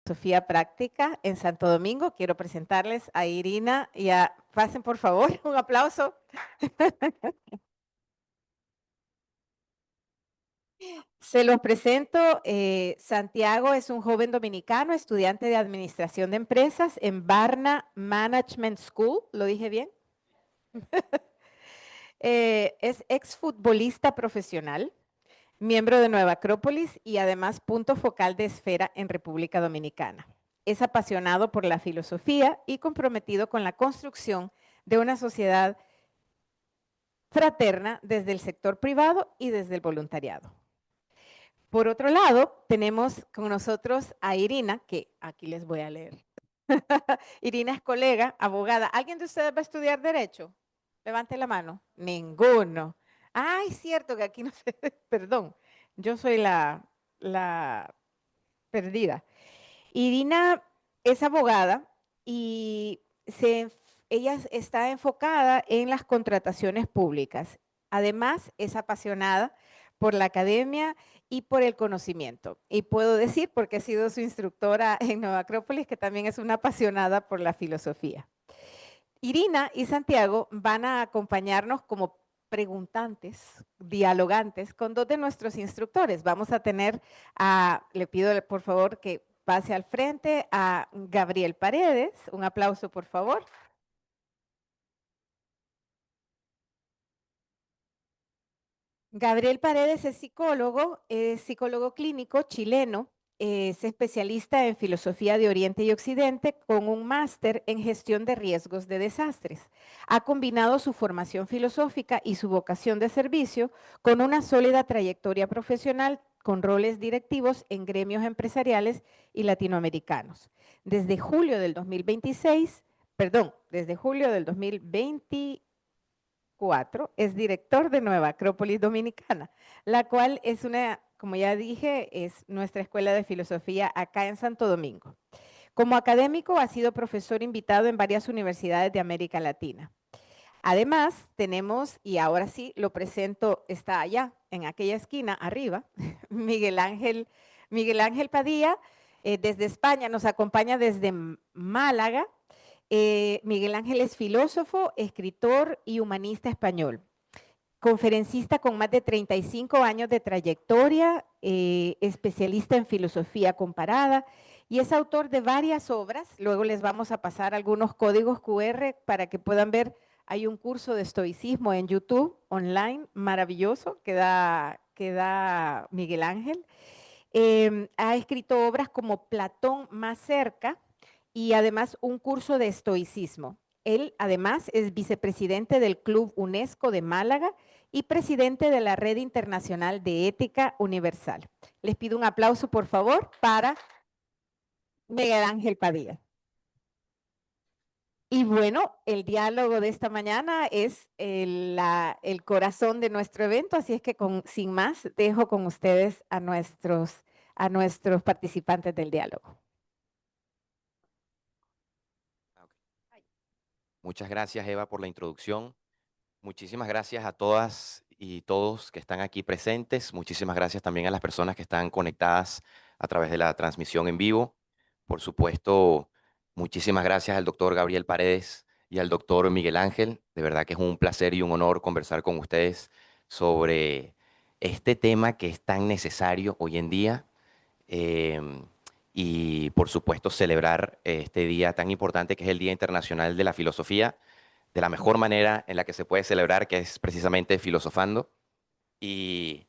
Filosofía Práctica en Santo Domingo. Quiero presentarles a Irina y pasen por favor, un aplauso. Se los presento. Santiago es un joven dominicano, estudiante de Administración de Empresas en Barna Management School. ¿Lo dije bien? Es exfutbolista profesional, miembro de Nueva Acrópolis y además punto focal de Esfera en República Dominicana. Es apasionado por la filosofía y comprometido con la construcción de una sociedad fraterna desde el sector privado y desde el voluntariado. Por otro lado, tenemos con nosotros a Irina, que aquí les voy a leer. Irina es colega, abogada. ¿Alguien de ustedes va a estudiar Derecho? Levante la mano. Ninguno. Ay, cierto que aquí no sé, perdón, yo soy la perdida. Irina es abogada y ella está enfocada en las contrataciones públicas. Además, es apasionada por la academia y por el conocimiento. Y puedo decir, porque he sido su instructora en Nueva Acrópolis, que también es una apasionada por la filosofía. Irina y Santiago van a acompañarnos como preguntantes, dialogantes, con dos de nuestros instructores. Vamos a tener le pido por favor que pase al frente a Gabriel Paredes. Un aplauso, por favor. Gabriel Paredes es psicólogo clínico chileno, es especialista en filosofía de Oriente y Occidente con un máster en gestión de riesgos de desastres. Ha combinado su formación filosófica y su vocación de servicio con una sólida trayectoria profesional con roles directivos en gremios empresariales y latinoamericanos. Desde julio del 2026, desde julio del 2020 es director de Nueva Acrópolis Dominicana, la cual es como ya dije, es nuestra escuela de filosofía acá en Santo Domingo. Como académico ha sido profesor invitado en varias universidades de América Latina. Además, tenemos, y ahora sí lo presento, está allá, en aquella esquina, arriba, Miguel Ángel Padilla, desde España, nos acompaña desde Málaga. Miguel Ángel es filósofo, escritor y humanista español. Conferencista con más de 35 años de trayectoria, especialista en filosofía comparada y es autor de varias obras. Luego les vamos a pasar algunos códigos QR para que puedan ver. Hay un curso de estoicismo en YouTube online maravilloso que da Miguel Ángel. Ha escrito obras como Platón más cerca y además un curso de estoicismo. Él además es vicepresidente del Club UNESCO de Málaga y presidente de la Red Internacional de Ética Universal. Les pido un aplauso, por favor, para Miguel Ángel Padilla. Y bueno, el diálogo de esta mañana es el corazón de nuestro evento, así es que sin más dejo con ustedes a nuestros participantes del diálogo. Muchas gracias, Eva, por la introducción. Muchísimas gracias a todas y todos que están aquí presentes. Muchísimas gracias también a las personas que están conectadas a través de la transmisión en vivo. Por supuesto, muchísimas gracias al doctor Gabriel Paredes y al doctor Miguel Ángel. De verdad que es un placer y un honor conversar con ustedes sobre este tema que es tan necesario hoy en día. Y por supuesto celebrar este día tan importante que es el Día Internacional de la Filosofía, de la mejor manera en la que se puede celebrar, que es precisamente filosofando. Y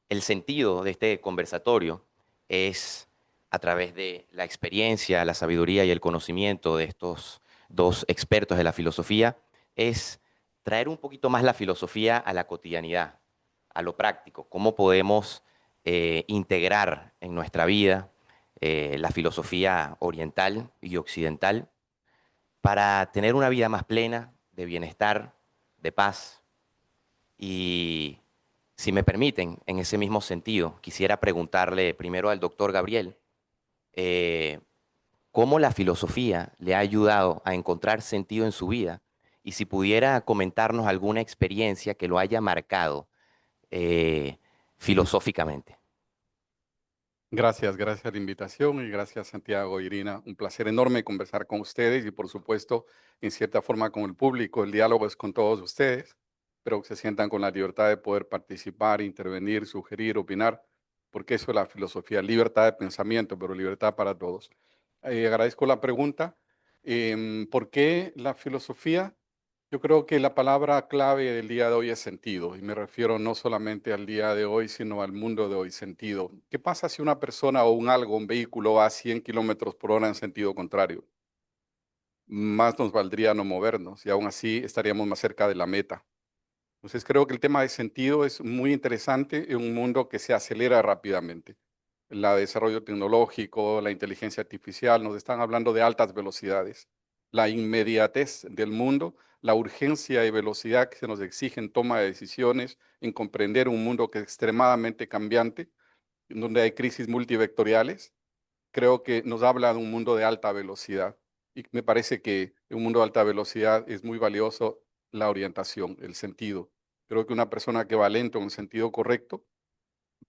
el sentido de este conversatorio es a través de la experiencia, la sabiduría y el conocimiento de estos dos expertos de la filosofía, es traer un poquito más la filosofía a la cotidianidad, a lo práctico, cómo podemos integrar en nuestra vida la filosofía oriental y occidental para tener una vida más plena, de bienestar, de paz. Y si me permiten, en ese mismo sentido, quisiera preguntarle primero al doctor Gabriel, eh, ¿cómo la filosofía le ha ayudado a encontrar sentido en su vida? Y si pudiera comentarnos alguna experiencia que lo haya marcado filosóficamente. Gracias a la invitación y gracias Santiago, Irina. Un placer enorme conversar con ustedes y por supuesto, en cierta forma con el público. El diálogo es con todos ustedes, pero que se sientan con la libertad de poder participar, intervenir, sugerir, opinar, porque eso es la filosofía, libertad de pensamiento, pero libertad para todos. Agradezco la pregunta. ¿Por qué la filosofía? Yo creo que la palabra clave del día de hoy es sentido, y me refiero no solamente al día de hoy, sino al mundo de hoy, sentido. ¿Qué pasa si una persona o un algo, un vehículo va a 100 kilómetros por hora en sentido contrario? Más nos valdría no movernos y aún así estaríamos más cerca de la meta. Entonces creo que el tema de sentido es muy interesante en un mundo que se acelera rápidamente. El desarrollo tecnológico, la inteligencia artificial, nos están hablando de altas velocidades. La inmediatez del mundo, la urgencia y velocidad que se nos exige en toma de decisiones, en comprender un mundo que es extremadamente cambiante, en donde hay crisis multivectoriales, creo que nos habla de un mundo de alta velocidad. Y me parece que en un mundo de alta velocidad es muy valioso la orientación, el sentido. Creo que una persona que va lento en el sentido correcto,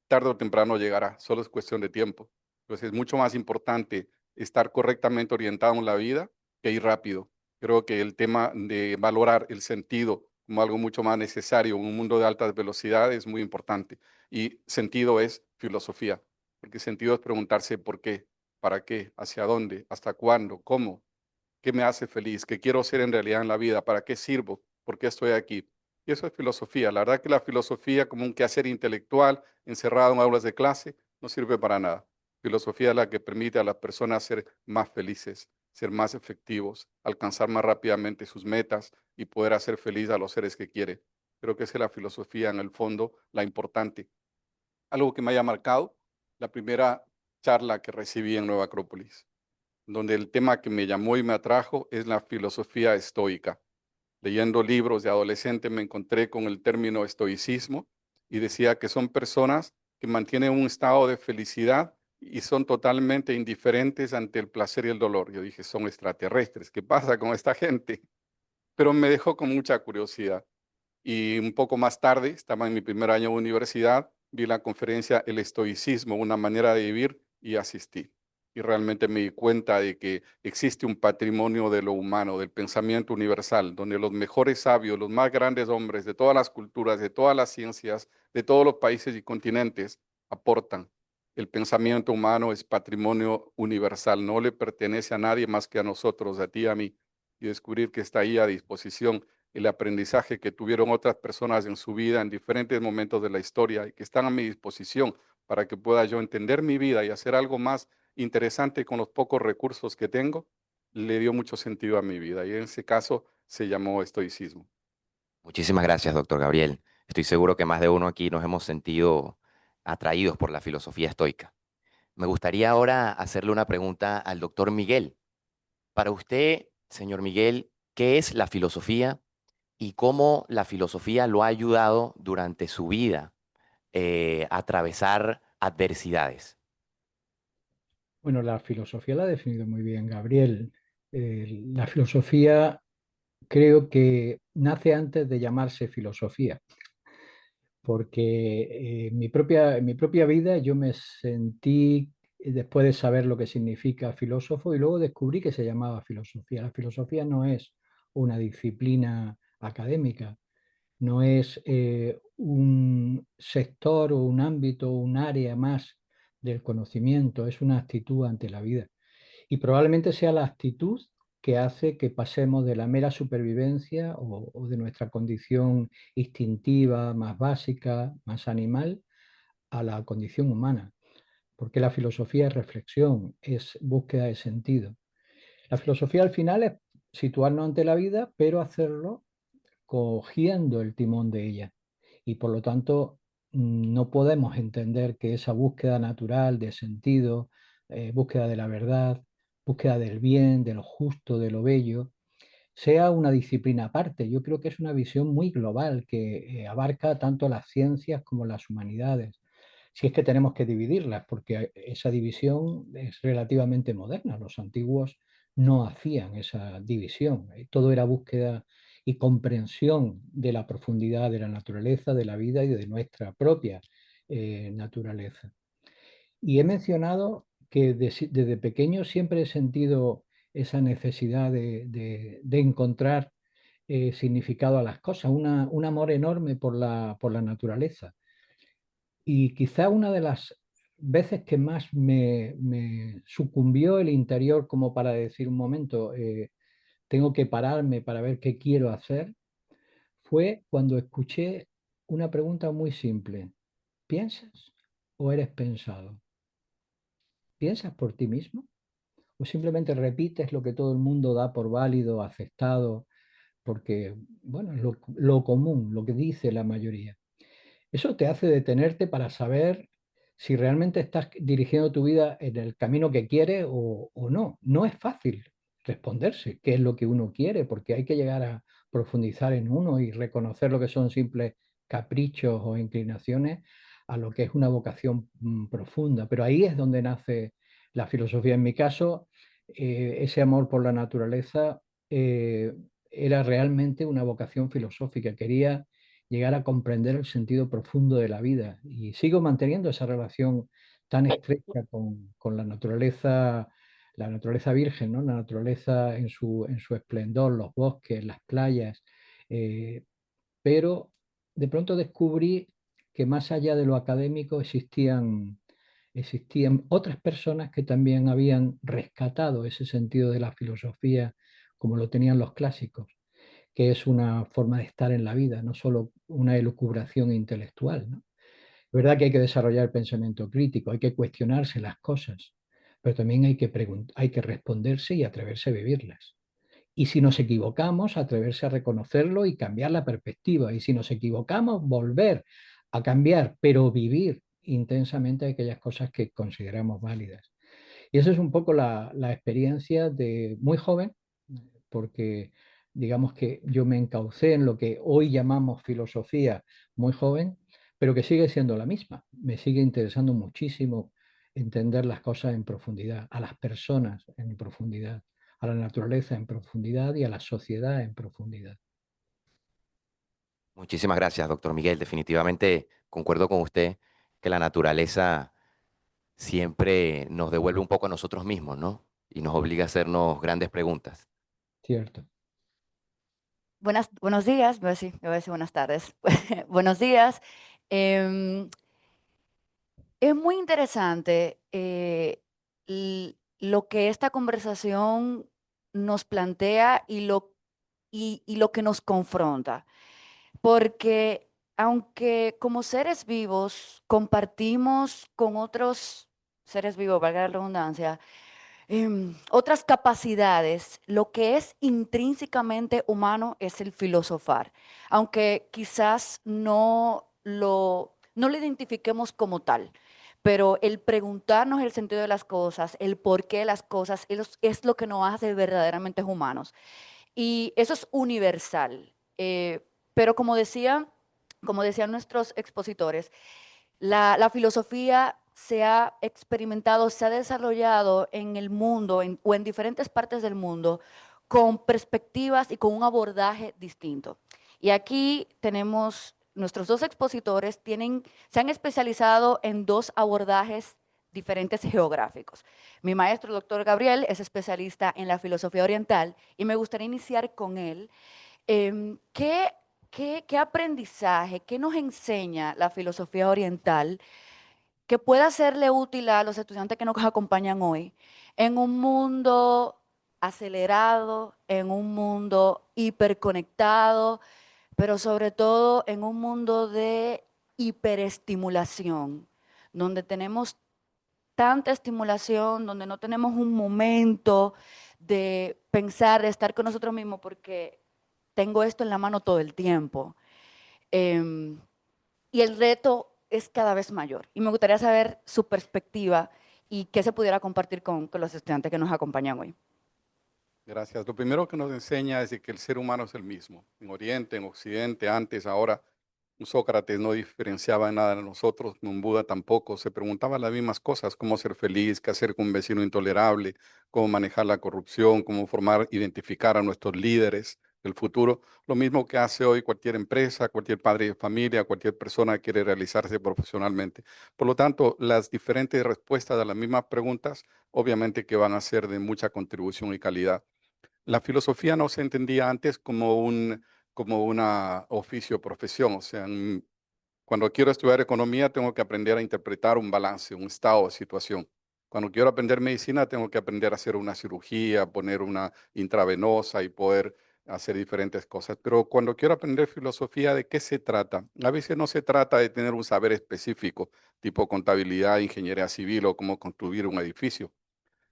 tarde o temprano llegará, solo es cuestión de tiempo. Entonces es mucho más importante estar correctamente orientado en la vida que ir rápido. Creo que el tema de valorar el sentido como algo mucho más necesario en un mundo de altas velocidades es muy importante. Y sentido es filosofía, porque sentido es preguntarse por qué, para qué, hacia dónde, hasta cuándo, cómo, qué me hace feliz, qué quiero ser en realidad en la vida, para qué sirvo, por qué estoy aquí. Y eso es filosofía. La verdad que la filosofía como un quehacer intelectual encerrado en aulas de clase no sirve para nada. Filosofía es la que permite a las personas ser más felices, ser más efectivos, alcanzar más rápidamente sus metas y poder hacer feliz a los seres que quiere. Creo que esa es la filosofía en el fondo, la importante. Algo que me haya marcado, la primera charla que recibí en Nueva Acrópolis, donde el tema que me llamó y me atrajo es la filosofía estoica. Leyendo libros de adolescente me encontré con el término estoicismo y decía que son personas que mantienen un estado de felicidad y son totalmente indiferentes ante el placer y el dolor. Yo dije, son extraterrestres, ¿qué pasa con esta gente? Pero me dejó con mucha curiosidad. Y un poco más tarde, estaba en mi primer año de universidad, vi la conferencia El estoicismo, una manera de vivir y asistí. Y realmente me di cuenta de que existe un patrimonio de lo humano, del pensamiento universal, donde los mejores sabios, los más grandes hombres de todas las culturas, de todas las ciencias, de todos los países y continentes aportan. El pensamiento humano es patrimonio universal, no le pertenece a nadie más que a nosotros, a ti y a mí. Y descubrir que está ahí a disposición el aprendizaje que tuvieron otras personas en su vida en diferentes momentos de la historia y que están a mi disposición para que pueda yo entender mi vida y hacer algo más interesante con los pocos recursos que tengo, le dio mucho sentido a mi vida y en ese caso se llamó estoicismo. Muchísimas gracias, doctor Gabriel. Estoy seguro que más de uno aquí nos hemos sentido atraídos por la filosofía estoica. Me gustaría ahora hacerle una pregunta al doctor Miguel. Para usted, señor Miguel, ¿qué es la filosofía y cómo la filosofía lo ha ayudado durante su vida a atravesar adversidades? Bueno, la filosofía la ha definido muy bien Gabriel. La filosofía creo que nace antes de llamarse filosofía, porque en mi propia vida yo me sentí, después de saber lo que significa filósofo, y luego descubrí que se llamaba filosofía. La filosofía no es una disciplina académica, no es un sector o un ámbito, un área más del conocimiento, es una actitud ante la vida. Y probablemente sea la actitud que hace que pasemos de la mera supervivencia o de nuestra condición instintiva más básica, más animal, a la condición humana. Porque la filosofía es reflexión, es búsqueda de sentido. La filosofía al final es situarnos ante la vida, pero hacerlo cogiendo el timón de ella. Y por lo tanto, no podemos entender que esa búsqueda natural de sentido, búsqueda de la verdad, búsqueda del bien, de lo justo, de lo bello, sea una disciplina aparte. Yo creo que es una visión muy global que abarca tanto las ciencias como las humanidades. Si es que tenemos que dividirlas, porque esa división es relativamente moderna. Los antiguos no hacían esa división. Todo era búsqueda y comprensión de la profundidad de la naturaleza, de la vida y de nuestra propia naturaleza. Y he mencionado que desde pequeño siempre he sentido esa necesidad de encontrar significado a las cosas, un amor enorme por la naturaleza. Y quizá una de las veces que más me sucumbió el interior como para decir un momento, tengo que pararme para ver qué quiero hacer, fue cuando escuché una pregunta muy simple. ¿Piensas o eres pensado? ¿Piensas por ti mismo? ¿O simplemente repites lo que todo el mundo da por válido, aceptado, porque, bueno, es lo común, lo que dice la mayoría? Eso te hace detenerte para saber si realmente estás dirigiendo tu vida en el camino que quieres o no. No es fácil responderse qué es lo que uno quiere, porque hay que llegar a profundizar en uno y reconocer lo que son simples caprichos o inclinaciones a lo que es una vocación profunda. Pero ahí es donde nace la filosofía. En mi caso, ese amor por la naturaleza eh, era realmente una vocación filosófica. Quería llegar a comprender el sentido profundo de la vida. Y sigo manteniendo esa relación tan estrecha con la naturaleza virgen, ¿no? La naturaleza en su esplendor, los bosques, las playas. eh, pero de pronto descubrí que más allá de lo académico existían otras personas que también habían rescatado ese sentido de la filosofía como lo tenían los clásicos, que es una forma de estar en la vida, no solo una elucubración intelectual, ¿no? Es verdad que hay que desarrollar el pensamiento crítico, hay que cuestionarse las cosas, pero también hay que responderse y atreverse a vivirlas. Y si nos equivocamos, atreverse a reconocerlo y cambiar la perspectiva. Y si nos equivocamos, volver a cambiar, pero vivir intensamente aquellas cosas que consideramos válidas. Y eso es un poco la experiencia de muy joven, porque digamos que yo me encaucé en lo que hoy llamamos filosofía muy joven, pero que sigue siendo la misma. Me sigue interesando muchísimo entender las cosas en profundidad, a las personas en profundidad, a la naturaleza en profundidad y a la sociedad en profundidad. Muchísimas gracias, doctor Miguel. Definitivamente concuerdo con usted que la naturaleza siempre nos devuelve un poco a nosotros mismos, ¿no? Y nos obliga a hacernos grandes preguntas. Cierto. Buenos días, me voy a decir buenas tardes. Buenos días. Em, es muy interesante lo que esta conversación nos plantea y lo que nos confronta, porque aunque como seres vivos compartimos con otros seres vivos, valga la redundancia, otras capacidades, lo que es intrínsecamente humano es el filosofar, aunque quizás no lo identifiquemos como tal, pero el preguntarnos el sentido de las cosas, el porqué de las cosas, es lo que nos hace verdaderamente humanos. Y eso es universal. Pero como decían nuestros expositores, la filosofía se ha experimentado, se ha desarrollado en el mundo o en diferentes partes del mundo con perspectivas y con un abordaje distinto. Y aquí tenemos, nuestros dos expositores se han especializado en dos abordajes diferentes geográficos. Mi maestro, el doctor Gabriel, es especialista en la filosofía oriental y me gustaría iniciar con él. ¿Qué aprendizaje, qué nos enseña la filosofía oriental que pueda serle útil a los estudiantes que nos acompañan hoy en un mundo acelerado, en un mundo hiperconectado, pero sobre todo en un mundo de hiperestimulación, donde tenemos tanta estimulación, donde no tenemos un momento de pensar, de estar con nosotros mismos, porque tengo esto en la mano todo el tiempo. Em, y el reto es cada vez mayor. Y me gustaría saber su perspectiva y qué se pudiera compartir con los estudiantes que nos acompañan hoy. Gracias. Lo primero que nos enseña es de que el ser humano es el mismo. En Oriente, en Occidente, antes, ahora, un Sócrates no diferenciaba en nada de nosotros, un Buda tampoco. Se preguntaba las mismas cosas, cómo ser feliz, qué hacer con un vecino intolerable, cómo manejar la corrupción, cómo formar, identificar a nuestros líderes, el futuro, lo mismo que hace hoy cualquier empresa, cualquier padre de familia, cualquier persona que quiere realizarse profesionalmente. Por lo tanto, las diferentes respuestas a las mismas preguntas, obviamente que van a ser de mucha contribución y calidad. La filosofía no se entendía antes como como una oficio, profesión. O sea, cuando quiero estudiar economía, tengo que aprender a interpretar un balance, un estado de situación. Cuando quiero aprender medicina, tengo que aprender a hacer una cirugía, poner una intravenosa y poder hacer diferentes cosas. Pero cuando quiero aprender filosofía, ¿de qué se trata? A veces no se trata de tener un saber específico, tipo contabilidad, ingeniería civil o cómo construir un edificio.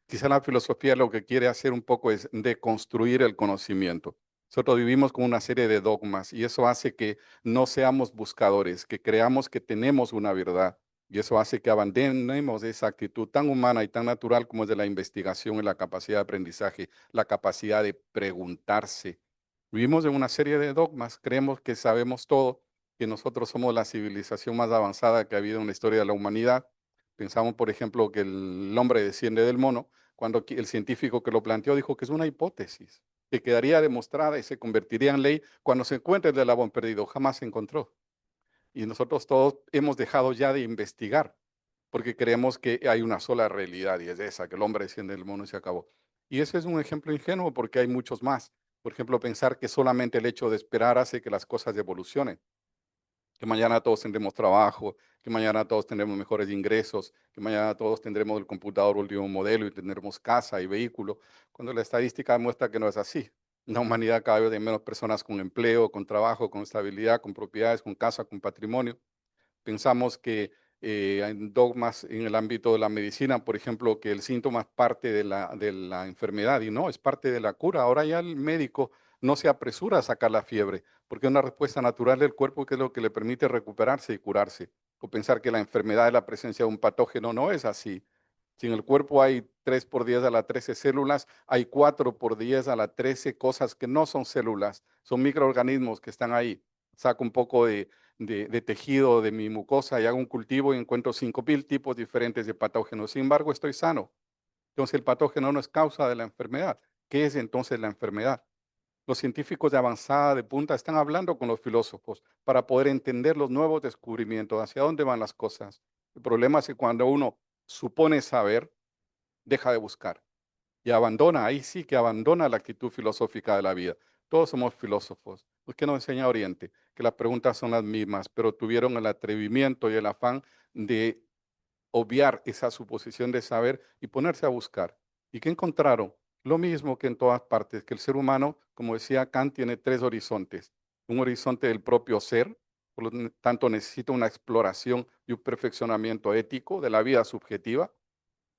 Quizá la filosofía lo que quiere hacer un poco es deconstruir el conocimiento. Nosotros vivimos con una serie de dogmas y eso hace que no seamos buscadores, que creamos que tenemos una verdad. Y eso hace que abandonemos esa actitud tan humana y tan natural como es de la investigación y la capacidad de aprendizaje, la capacidad de preguntarse. Vivimos en una serie de dogmas, creemos que sabemos todo, que nosotros somos la civilización más avanzada que ha habido en la historia de la humanidad. Pensamos, por ejemplo, que el hombre desciende del mono, cuando el científico que lo planteó dijo que es una hipótesis, que quedaría demostrada y se convertiría en ley cuando se encuentre el eslabón perdido. Jamás se encontró. Y nosotros todos hemos dejado ya de investigar, porque creemos que hay una sola realidad y es esa, que el hombre desciende del mono y se acabó. Y ese es un ejemplo ingenuo porque hay muchos más. Por ejemplo, pensar que solamente el hecho de esperar hace que las cosas evolucionen, que mañana todos tendremos trabajo, que mañana todos tendremos mejores ingresos, que mañana todos tendremos el computador último modelo y tendremos casa y vehículo, cuando la estadística muestra que no es así. En la humanidad cada vez hay menos personas con empleo, con trabajo, con estabilidad, con propiedades, con casa, con patrimonio. Pensamos que hay dogmas en el ámbito de la medicina, por ejemplo, que el síntoma es parte de de la enfermedad y no, es parte de la cura. Ahora ya el médico no se apresura a sacar la fiebre, porque es una respuesta natural del cuerpo que es lo que le permite recuperarse y curarse. O pensar que la enfermedad es la presencia de un patógeno, no es así. Si en el cuerpo hay 3 por 10 a la 13 células, hay 4 por 10 a la 13 cosas que no son células, son microorganismos que están ahí. Saco un poco de tejido de mi mucosa y hago un cultivo y encuentro 5.000 tipos diferentes de patógenos. Sin embargo, estoy sano. Entonces, el patógeno no es causa de la enfermedad. ¿Qué es entonces la enfermedad? Los científicos de avanzada, de punta, están hablando con los filósofos para poder entender los nuevos descubrimientos, hacia dónde van las cosas. El problema es que cuando uno supone saber, deja de buscar y abandona, ahí sí que abandona la actitud filosófica de la vida. Todos somos filósofos. Pues, ¿qué nos enseña Oriente? Que las preguntas son las mismas, pero tuvieron el atrevimiento y el afán de obviar esa suposición de saber y ponerse a buscar. ¿Y qué encontraron? Lo mismo que en todas partes, que el ser humano, como decía Kant, tiene 3 horizontes. Un horizonte del propio ser, por lo tanto necesita una exploración y un perfeccionamiento ético de la vida subjetiva.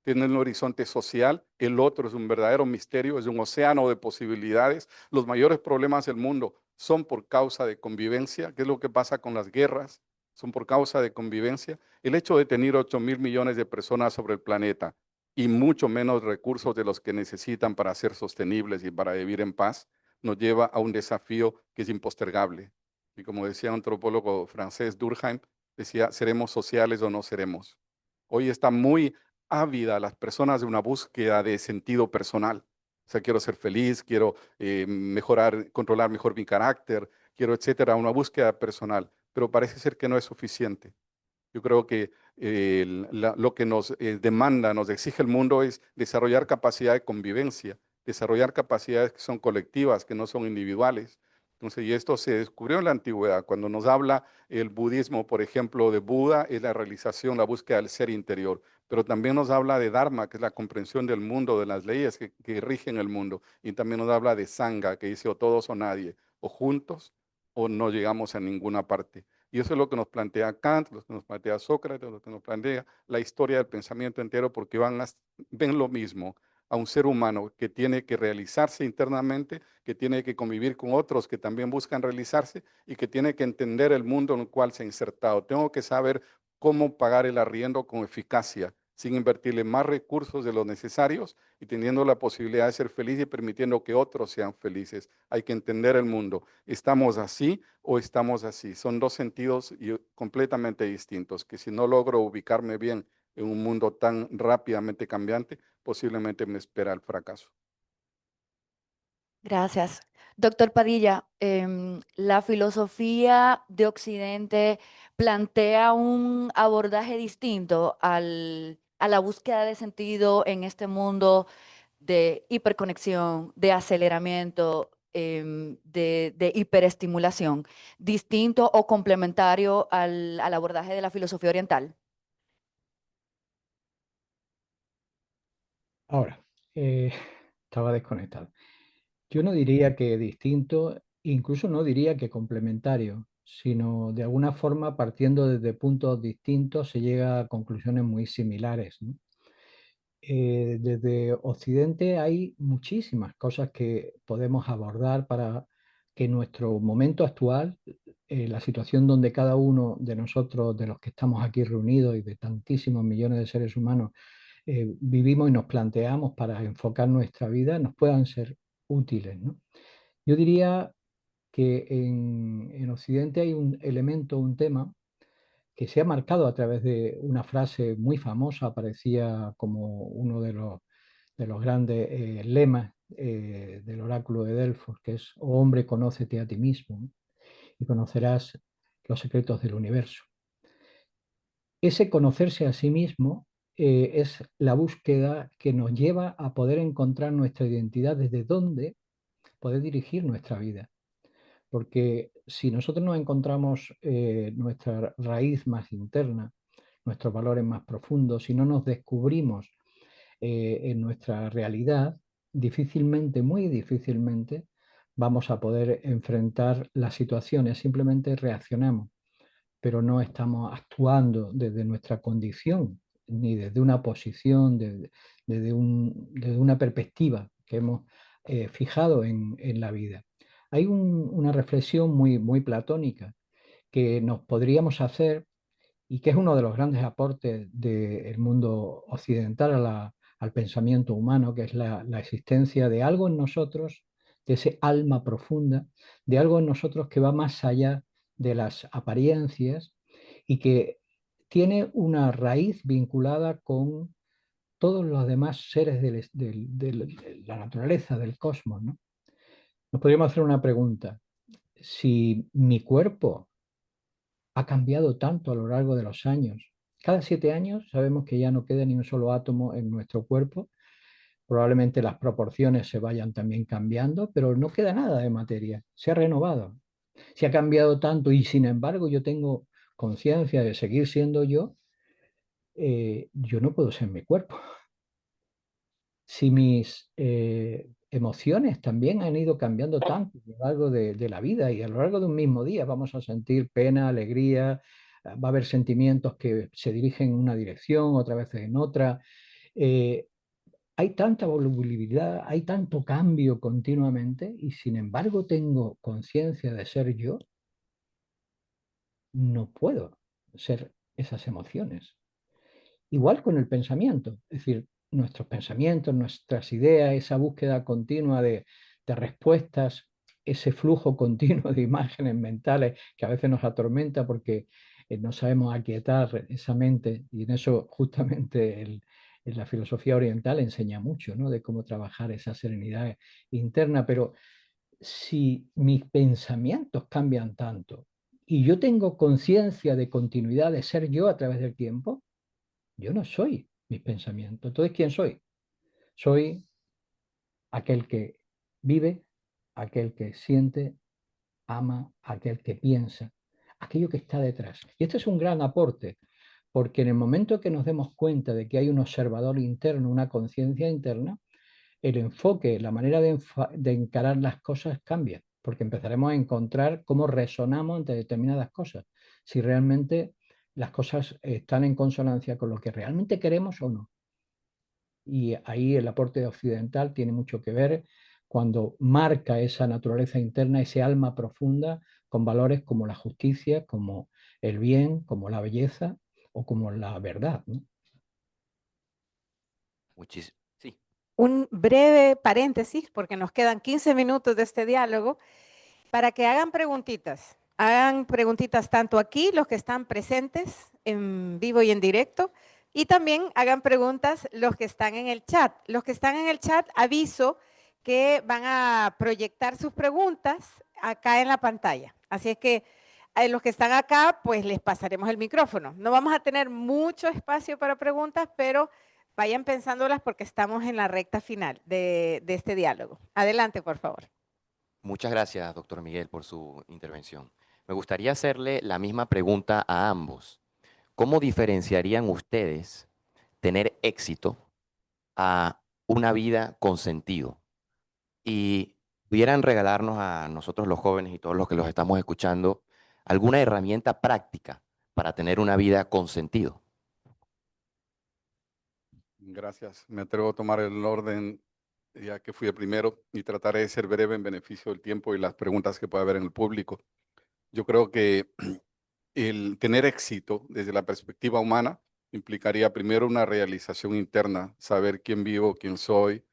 Tiene un horizonte social, el otro es un verdadero misterio, es un océano de posibilidades. Los mayores problemas del mundo son por causa de convivencia. ¿Qué es lo que pasa con las guerras? Son por causa de convivencia. El hecho de tener 8.000 millones de personas sobre el planeta y mucho menos recursos de los que necesitan para ser sostenibles y para vivir en paz, nos lleva a un desafío que es impostergable. Y como decía un antropólogo francés, Durkheim, decía, ¿seremos sociales o no seremos? Hoy está muy ávida las personas de una búsqueda de sentido personal. O sea, quiero ser feliz, quiero mejorar, controlar mejor mi carácter, quiero, etcétera, una búsqueda personal. Pero parece ser que no es suficiente. Yo creo que lo que nos demanda, nos exige el mundo es desarrollar capacidad de convivencia, desarrollar capacidades que son colectivas, que no son individuales. Entonces, y esto se descubrió en la antigüedad. Cuando nos habla el budismo, por ejemplo, de Buda, es la realización, la búsqueda del ser interior. Pero también nos habla de Dharma, que es la comprensión del mundo, de las leyes que rigen el mundo. Y también nos habla de Sangha, que dice o todos o nadie, o juntos o no llegamos a ninguna parte. Y eso es lo que nos plantea Kant, lo que nos plantea Sócrates, lo que nos plantea la historia del pensamiento entero, porque ven lo mismo a un ser humano que tiene que realizarse internamente, que tiene que convivir con otros que también buscan realizarse y que tiene que entender el mundo en el cual se ha insertado. Tengo que saber cómo pagar el arriendo con eficacia, sin invertirle más recursos de los necesarios y teniendo la posibilidad de ser feliz y permitiendo que otros sean felices. Hay que entender el mundo. ¿Estamos así o estamos así? Son dos sentidos completamente distintos, que si no logro ubicarme bien en un mundo tan rápidamente cambiante, posiblemente me espera el fracaso. Gracias. Doctor Padilla, la filosofía de Occidente plantea un abordaje distinto a la búsqueda de sentido en este mundo de hiperconexión, de aceleramiento, de hiperestimulación, distinto o complementario al abordaje de la filosofía oriental. Ahora, estaba desconectado. Yo no diría que distinto, incluso no diría que complementario, sino de alguna forma partiendo desde puntos distintos se llega a conclusiones muy similares, ¿no? Desde Occidente hay muchísimas cosas que podemos abordar para que nuestro momento actual, la situación donde cada uno de nosotros, de los que estamos aquí reunidos y de tantísimos millones de seres humanos, vivimos y nos planteamos para enfocar nuestra vida, nos puedan ser útiles, ¿no? Yo diría que en Occidente hay un elemento, un tema que se ha marcado a través de una frase muy famosa, parecía como uno de los grandes lemas del oráculo de Delfos, que es: "Oh hombre, conócete a ti mismo, ¿no? Y conocerás los secretos del universo". Ese conocerse a sí mismo es la búsqueda que nos lleva a poder encontrar nuestra identidad, desde dónde poder dirigir nuestra vida. Porque si nosotros no encontramos nuestra raíz más interna, nuestros valores más profundos, si no nos descubrimos en nuestra realidad, difícilmente, muy difícilmente, vamos a poder enfrentar las situaciones, simplemente reaccionamos, pero no estamos actuando desde nuestra condición, ni desde una posición, desde una perspectiva que hemos fijado en la vida. Hay una reflexión muy, muy platónica que nos podríamos hacer y que es uno de los grandes aportes del mundo occidental al pensamiento humano, que es la existencia de algo en nosotros, de ese alma profunda, de algo en nosotros que va más allá de las apariencias y que tiene una raíz vinculada con todos los demás seres de la naturaleza, del cosmos, ¿no? Nos podríamos hacer una pregunta: si mi cuerpo ha cambiado tanto a lo largo de los años. Cada 7 años sabemos que ya no queda ni un solo átomo en nuestro cuerpo. Probablemente las proporciones se vayan también cambiando, pero no queda nada de materia. Se ha renovado. Se ha cambiado tanto y sin embargo yo tengo conciencia de seguir siendo yo. Yo no puedo ser mi cuerpo. Si mis emociones también han ido cambiando tanto a lo largo de la vida y a lo largo de un mismo día, vamos a sentir pena, alegría, va a haber sentimientos que se dirigen en una dirección, otra vez en otra. Eh, Hay tanta volubilidad, hay tanto cambio continuamente y sin embargo tengo conciencia de ser yo, no puedo ser esas emociones. Igual con el pensamiento, es decir, nuestros pensamientos, nuestras ideas, esa búsqueda continua de respuestas, ese flujo continuo de imágenes mentales que a veces nos atormenta porque no sabemos aquietar esa mente, y en eso justamente en la filosofía oriental enseña mucho, ¿no? De cómo trabajar esa serenidad interna. Pero si mis pensamientos cambian tanto y yo tengo conciencia de continuidad de ser yo a través del tiempo, yo no soy mis pensamientos. Entonces, ¿quién soy? Soy aquel que vive, aquel que siente, ama, aquel que piensa, aquello que está detrás. Y este es un gran aporte, porque en el momento que nos demos cuenta de que hay un observador interno, una conciencia interna, el enfoque, la manera de encarar las cosas cambia, porque empezaremos a encontrar cómo resonamos ante determinadas cosas, si realmente las cosas están en consonancia con lo que realmente queremos o no. Y ahí el aporte occidental tiene mucho que ver cuando marca esa naturaleza interna, ese alma profunda, con valores como la justicia, como el bien, como la belleza o como la verdad, ¿no? Sí. Un breve paréntesis, porque nos quedan 15 minutos de este diálogo, para que hagan preguntitas. Hagan preguntitas tanto aquí, los que están presentes en vivo y en directo, y también hagan preguntas los que están en el chat. Los que están en el chat, aviso que van a proyectar sus preguntas acá en la pantalla. Así es que a los que están acá, pues les pasaremos el micrófono. No vamos a tener mucho espacio para preguntas, pero vayan pensándolas porque estamos en la recta final de este diálogo. Adelante, por favor. Muchas gracias, doctor Miguel, por su intervención. Me gustaría hacerle la misma pregunta a ambos. ¿Cómo diferenciarían ustedes tener éxito a una vida con sentido? Y pudieran regalarnos a nosotros los jóvenes y todos los que los estamos escuchando alguna herramienta práctica para tener una vida con sentido. Gracias. Me atrevo a tomar el orden, ya que fui el primero, y trataré de ser breve en beneficio del tiempo y las preguntas que pueda haber en el público. Yo creo que el tener éxito desde la perspectiva humana implicaría primero una realización interna, saber quién vivo, quién soy,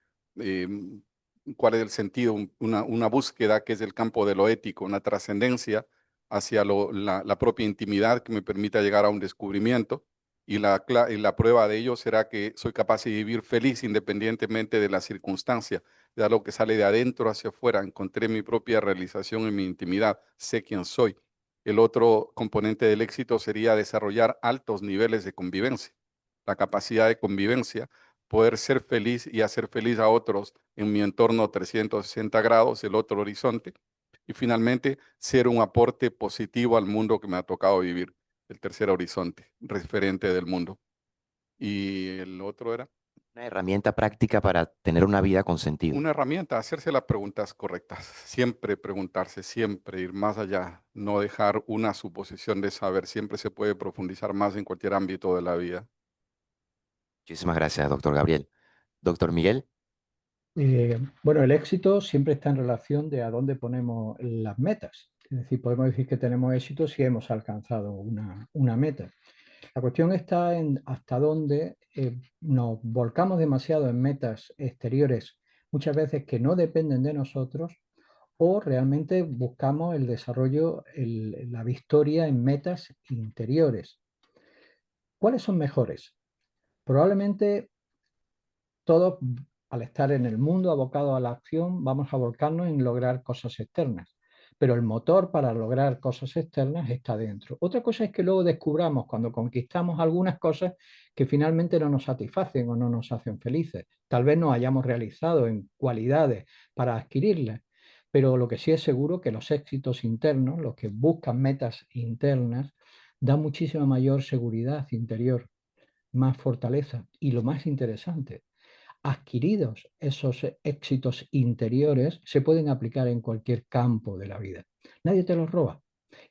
cuál es el sentido, una búsqueda que es el campo de lo ético, una trascendencia hacia la propia intimidad que me permita llegar a un descubrimiento. Y la prueba de ello será que soy capaz de vivir feliz independientemente de la circunstancia, de algo que sale de adentro hacia afuera. Encontré mi propia realización en mi intimidad, sé quién soy. El otro componente del éxito sería desarrollar altos niveles de convivencia, la capacidad de convivencia, poder ser feliz y hacer feliz a otros en mi entorno 360 grados, el otro horizonte. Y finalmente, ser un aporte positivo al mundo que me ha tocado vivir, el tercer horizonte, referente del mundo. Y el otro era Una herramienta práctica para tener una vida con sentido. una herramienta, hacerse las preguntas correctas, siempre preguntarse, siempre ir más allá, no dejar una suposición de saber, siempre se puede profundizar más en cualquier ámbito de la vida. Muchísimas gracias, doctor Gabriel. Doctor Miguel. Bueno, el éxito siempre está en relación de a dónde ponemos las metas. Es decir, podemos decir que tenemos éxito si hemos alcanzado una meta. La cuestión está en hasta dónde nos volcamos demasiado en metas exteriores, muchas veces que no dependen de nosotros, o realmente buscamos el desarrollo, la victoria en metas interiores. ¿Cuáles son mejores? Probablemente todos, al estar en el mundo abocado a la acción, vamos a volcarnos en lograr cosas externas. Pero el motor para lograr cosas externas está dentro. Otra cosa es que luego descubramos cuando conquistamos algunas cosas que finalmente no nos satisfacen o no nos hacen felices. Tal vez nos hayamos realizado en cualidades para adquirirlas, pero lo que sí es seguro que los éxitos internos, los que buscan metas internas, dan muchísima mayor seguridad interior, más fortaleza y lo más interesante, adquiridos esos éxitos interiores se pueden aplicar en cualquier campo de la vida. Nadie te los roba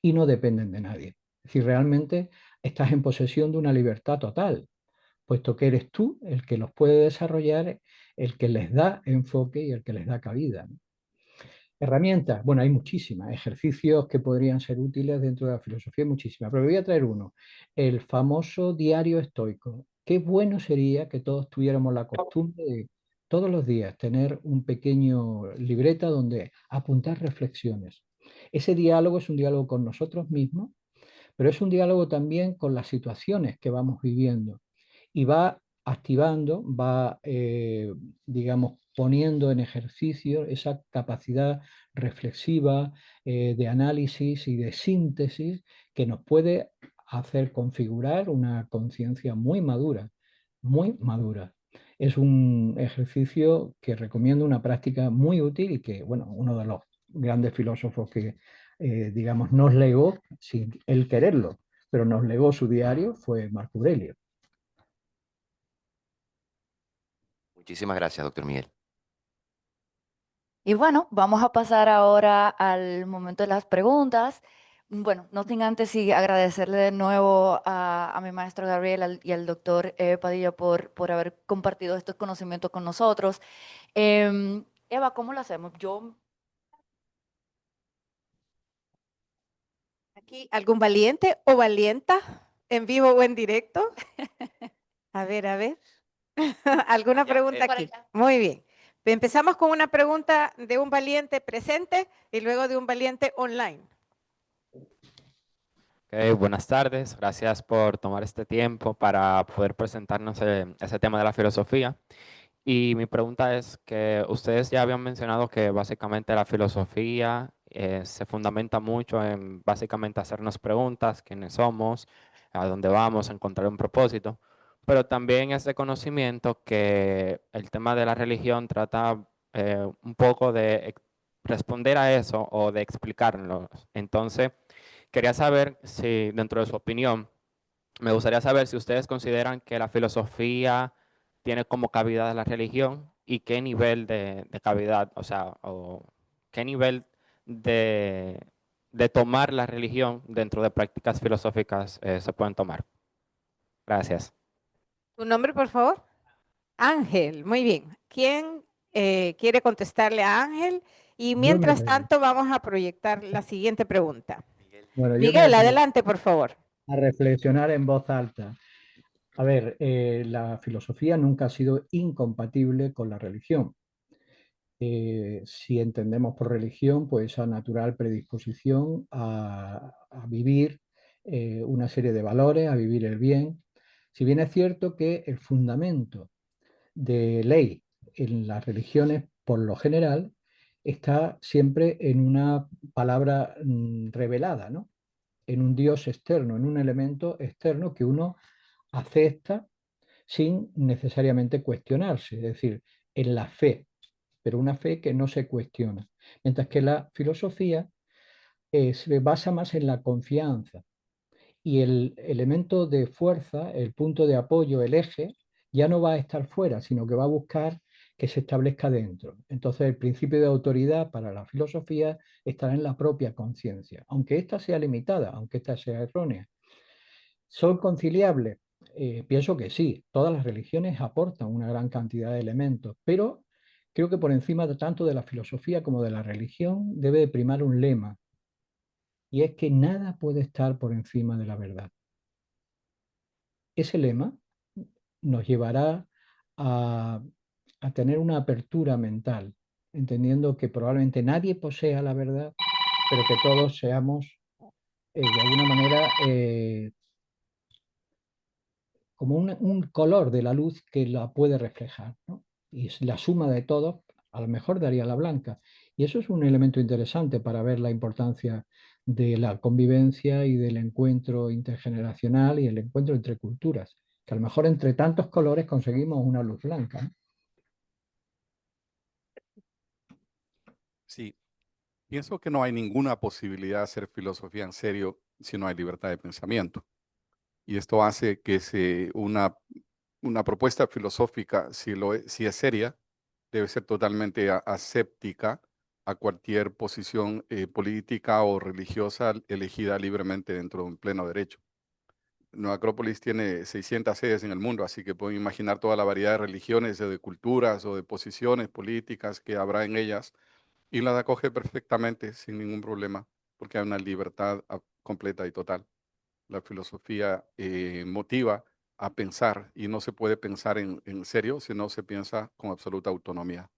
y no dependen de nadie. Es decir, realmente estás en posesión de una libertad total, puesto que eres tú el que los puede desarrollar, el que les da enfoque y el que les da cabida. Herramientas, bueno, hay muchísimas. Ejercicios que podrían ser útiles dentro de la filosofía, muchísimas. Pero voy a traer uno, el famoso diario estoico. Qué bueno sería que todos tuviéramos la costumbre de todos los días tener un pequeño libreta donde apuntar reflexiones. Ese diálogo es un diálogo con nosotros mismos, pero es un diálogo también con las situaciones que vamos viviendo y va activando, digamos, poniendo en ejercicio esa capacidad reflexiva, de análisis y de síntesis que nos puede hacer configurar una conciencia muy madura, muy madura. Es un ejercicio que recomiendo, una práctica muy útil y que, bueno, uno de los grandes filósofos que, digamos, nos legó, sin él quererlo, pero nos legó su diario, fue Marco Aurelio. Muchísimas gracias, doctor Miguel. Y bueno, vamos a pasar ahora al momento de las preguntas. Bueno, no sin antes sí agradecerle de nuevo a mi maestro Gabriel y al doctor Padilla por haber compartido estos conocimientos con nosotros. Eva, ¿cómo lo hacemos? Aquí, ¿algún valiente o valienta en vivo o en directo? A ver, a ver. ¿Alguna pregunta para aquí? allá. Muy bien. Empezamos con una pregunta de un valiente presente y luego de un valiente online. Buenas tardes, gracias por tomar este tiempo para poder presentarnos ese tema de la filosofía. Y mi pregunta es que ustedes ya habían mencionado que básicamente la filosofía se fundamenta mucho en básicamente hacernos preguntas, quiénes somos, a dónde vamos, a encontrar un propósito, pero también ese conocimiento que el tema de la religión trata un poco de responder a eso o de explicarlo. Entonces, quería saber si dentro de su opinión, me gustaría saber si ustedes consideran que la filosofía tiene como cavidad la religión y qué nivel de cavidad, o sea, o qué nivel de, de tomar la religión dentro de prácticas filosóficas se pueden tomar. Gracias. ¿Tu nombre, por favor? Ángel, muy bien. ¿Quién quiere contestarle a Ángel? Y Yo me, mientras tanto vamos a proyectar la siguiente pregunta. bueno, yo me Miguel, adelante, por favor. a reflexionar en voz alta. A ver, la filosofía nunca ha sido incompatible con la religión. Si entendemos por religión, pues esa natural predisposición a vivir una serie de valores, a vivir el bien. Si bien es cierto que el fundamento de ley en las religiones, por lo general, está siempre en una palabra revelada, ¿no? En un Dios externo, en un elemento externo que uno acepta sin necesariamente cuestionarse, es decir, en la fe, pero una fe que no se cuestiona. Mientras que la filosofía se basa más en la confianza y el elemento de fuerza, el punto de apoyo, el eje, ya no va a estar fuera, sino que va a buscar que se establezca dentro. Entonces, el principio de autoridad para la filosofía estará en la propia conciencia, aunque ésta sea limitada, aunque ésta sea errónea. ¿Son conciliables? Pienso que sí, todas las religiones aportan una gran cantidad de elementos, pero creo que por encima de tanto de la filosofía como de la religión debe de primar un lema, y es que nada puede estar por encima de la verdad. Ese lema nos llevará a, a tener una apertura mental, entendiendo que probablemente nadie posea la verdad, pero que todos seamos de alguna manera como un color de la luz que la puede reflejar, ¿no? Y es la suma de todos, a lo mejor daría la blanca. Y eso es un elemento interesante para ver la importancia de la convivencia y del encuentro intergeneracional y el encuentro entre culturas, que a lo mejor entre tantos colores conseguimos una luz blanca, ¿no? Sí, pienso que no hay ninguna posibilidad de hacer filosofía en serio si no hay libertad de pensamiento. Y esto hace que una propuesta filosófica, si es seria, debe ser totalmente aséptica a cualquier posición política o religiosa elegida libremente dentro de un pleno derecho. Nueva Acrópolis tiene 600 sedes en el mundo, así que pueden imaginar toda la variedad de religiones, o de culturas o de posiciones políticas que habrá en ellas, y las acoge perfectamente sin ningún problema, porque hay una libertad completa y total. La filosofía motiva a pensar y no se puede pensar en serio si no se piensa con absoluta autonomía.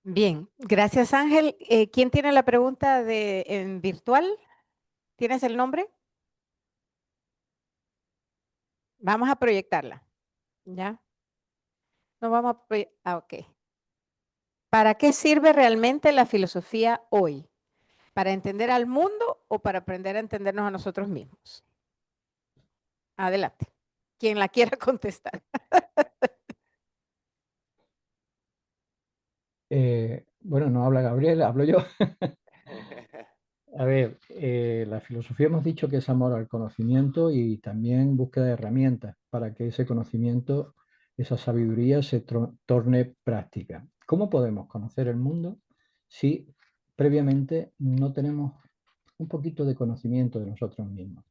Bien, gracias Ángel. ¿Quién tiene la pregunta en virtual? ¿Tienes el nombre? Vamos a proyectarla. ¿Ya? No vamos a ok. ¿Para qué sirve realmente la filosofía hoy? ¿Para entender al mundo o para aprender a entendernos a nosotros mismos? Adelante. Quien la quiera contestar. Bueno, no habla Gabriel, hablo yo. A ver, la filosofía hemos dicho que es amor al conocimiento y también búsqueda de herramientas para que ese conocimiento, esa sabiduría se torne práctica. ¿Cómo podemos conocer el mundo si previamente no tenemos un poquito de conocimiento de nosotros mismos?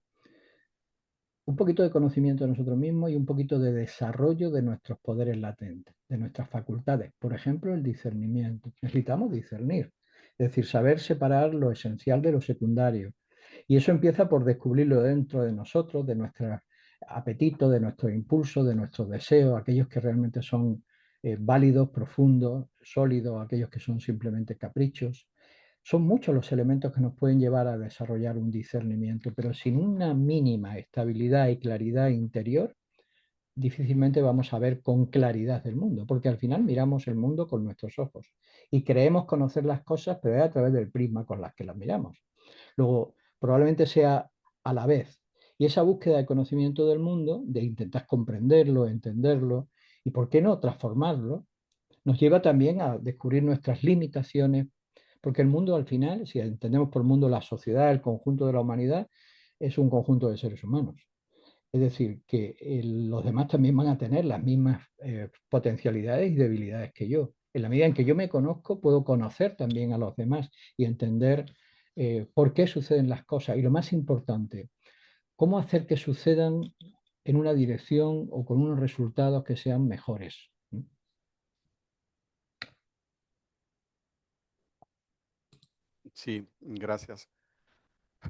Un poquito de conocimiento de nosotros mismos y un poquito de desarrollo de nuestros poderes latentes, de nuestras facultades. Por ejemplo, el discernimiento. Necesitamos discernir, es decir, saber separar lo esencial de lo secundario. Y eso empieza por descubrirlo dentro de nosotros, de nuestros apetitos, de nuestros impulsos, de nuestros deseos, aquellos que realmente son válidos, profundos, sólidos, aquellos que son simplemente caprichos. Son muchos los elementos que nos pueden llevar a desarrollar un discernimiento, pero sin una mínima estabilidad y claridad interior, difícilmente vamos a ver con claridad el mundo, porque al final miramos el mundo con nuestros ojos y creemos conocer las cosas, pero es a través del prisma con las que las miramos. Luego, probablemente sea a la vez. Y esa búsqueda de conocimiento del mundo, de intentar comprenderlo, entenderlo y, ¿por qué no?, transformarlo, nos lleva también a descubrir nuestras limitaciones, porque el mundo al final, si entendemos por mundo la sociedad, el conjunto de la humanidad, es un conjunto de seres humanos. Es decir, que los demás también van a tener las mismas potencialidades y debilidades que yo. En la medida en que yo me conozco, puedo conocer también a los demás y entender por qué suceden las cosas. Y lo más importante, cómo hacer que sucedan en una dirección o con unos resultados que sean mejores. Sí, gracias.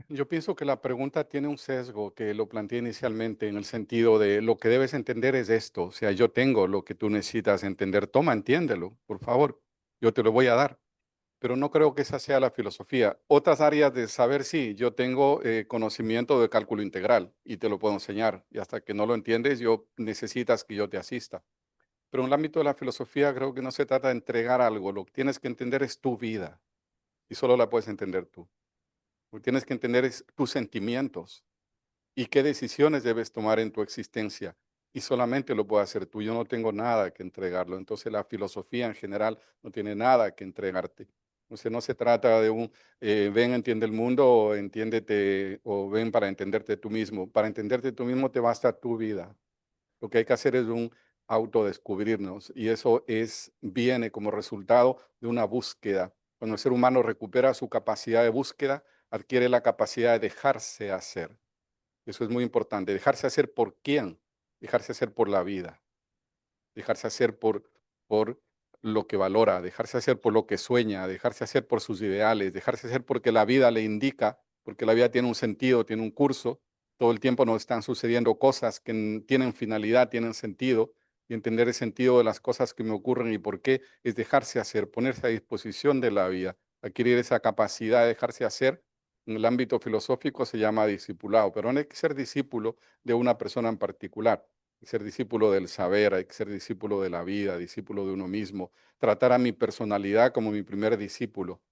Yo pienso que la pregunta tiene un sesgo que lo planteé inicialmente en el sentido de lo que debes entender es esto. O sea, yo tengo lo que tú necesitas entender. Toma, entiéndelo, por favor. Yo te lo voy a dar. Pero no creo que esa sea la filosofía. Otras áreas de saber, sí, yo tengo conocimiento de cálculo integral y te lo puedo enseñar. Y hasta que no lo entiendes, necesitas que yo te asista. Pero en el ámbito de la filosofía creo que no se trata de entregar algo. Lo que tienes que entender es tu vida y solo la puedes entender tú. Lo que tienes que entender es tus sentimientos y qué decisiones debes tomar en tu existencia. Y solamente lo puedo hacer tú. Yo no tengo nada que entregarlo. Entonces la filosofía en general no tiene nada que entregarte. Entonces no se trata de un ven, entiende el mundo o entiéndete o ven para entenderte tú mismo. Para entenderte tú mismo te basta tu vida. Lo que hay que hacer es un autodescubrirnos y eso viene como resultado de una búsqueda. Cuando el ser humano recupera su capacidad de búsqueda, adquiere la capacidad de dejarse hacer. Eso es muy importante. Dejarse hacer por quién, dejarse hacer por la vida, dejarse hacer por lo que valora, dejarse hacer por lo que sueña, dejarse hacer por sus ideales, dejarse hacer porque la vida le indica, porque la vida tiene un sentido, tiene un curso. Todo el tiempo nos están sucediendo cosas que tienen finalidad, tienen sentido, y entender el sentido de las cosas que me ocurren y por qué es dejarse hacer, ponerse a disposición de la vida, adquirir esa capacidad de dejarse hacer. En el ámbito filosófico se llama discipulado, pero no hay que ser discípulo de una persona en particular. Hay que ser discípulo del saber, hay que ser discípulo de la vida, discípulo de uno mismo, tratar a mi personalidad como mi primer discípulo,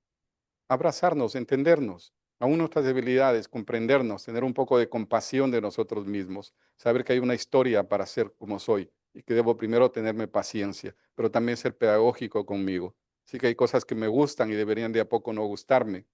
abrazarnos, entendernos, aún nuestras debilidades, comprendernos, tener un poco de compasión de nosotros mismos, saber que hay una historia para ser como soy y que debo primero tenerme paciencia, pero también ser pedagógico conmigo. Sí que hay cosas que me gustan y deberían de a poco no gustarme.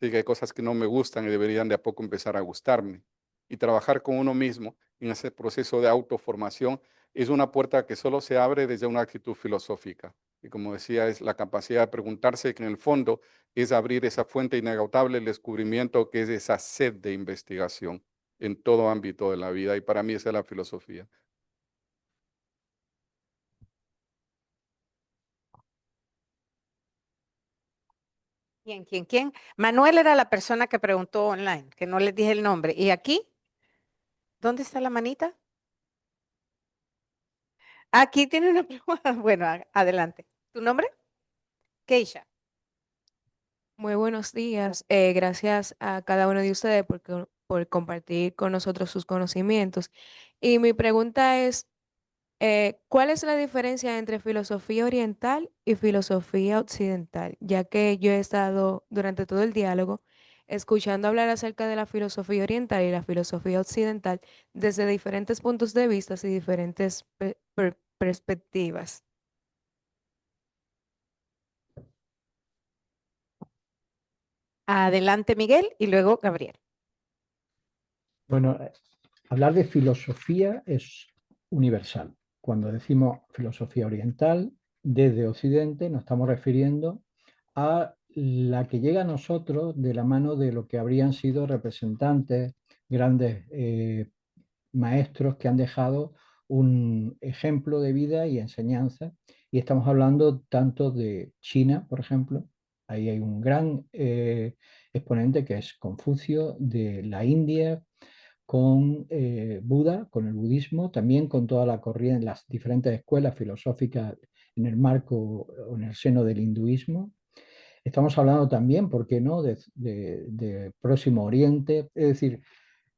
Sí que hay cosas que no me gustan y deberían de a poco empezar a gustarme. Y trabajar con uno mismo en ese proceso de autoformación es una puerta que solo se abre desde una actitud filosófica. Y como decía, es la capacidad de preguntarse que en el fondo es abrir esa fuente inagotable, el descubrimiento que es esa sed de investigación en todo ámbito de la vida. Y para mí esa es la filosofía. ¿Quién? Manuel era la persona que preguntó online, que no les dije el nombre. ¿Y aquí? ¿Dónde está la manita? Aquí tiene una pregunta. Bueno, adelante. ¿Tu nombre? Keisha. Muy buenos días. Gracias a cada uno de ustedes por compartir con nosotros sus conocimientos. Y mi pregunta es, ¿cuál es la diferencia entre filosofía oriental y filosofía occidental? Ya que yo he estado durante todo el diálogo escuchando hablar acerca de la filosofía oriental y la filosofía occidental desde diferentes puntos de vista y diferentes perspectivas. Adelante, Miguel, y luego Gabriel. Bueno, hablar de filosofía es universal. Cuando decimos filosofía oriental, desde Occidente nos estamos refiriendo a la que llega a nosotros de la mano de lo que habrían sido representantes, grandes maestros que han dejado un ejemplo de vida y enseñanza. Y estamos hablando tanto de China, por ejemplo. Ahí hay un gran exponente que es Confucio, de la India, con Buda, con el budismo, también con toda la corriente, las diferentes escuelas filosóficas en el marco o en el seno del hinduismo. Estamos hablando también, ¿por qué no?, de Próximo Oriente. Es decir,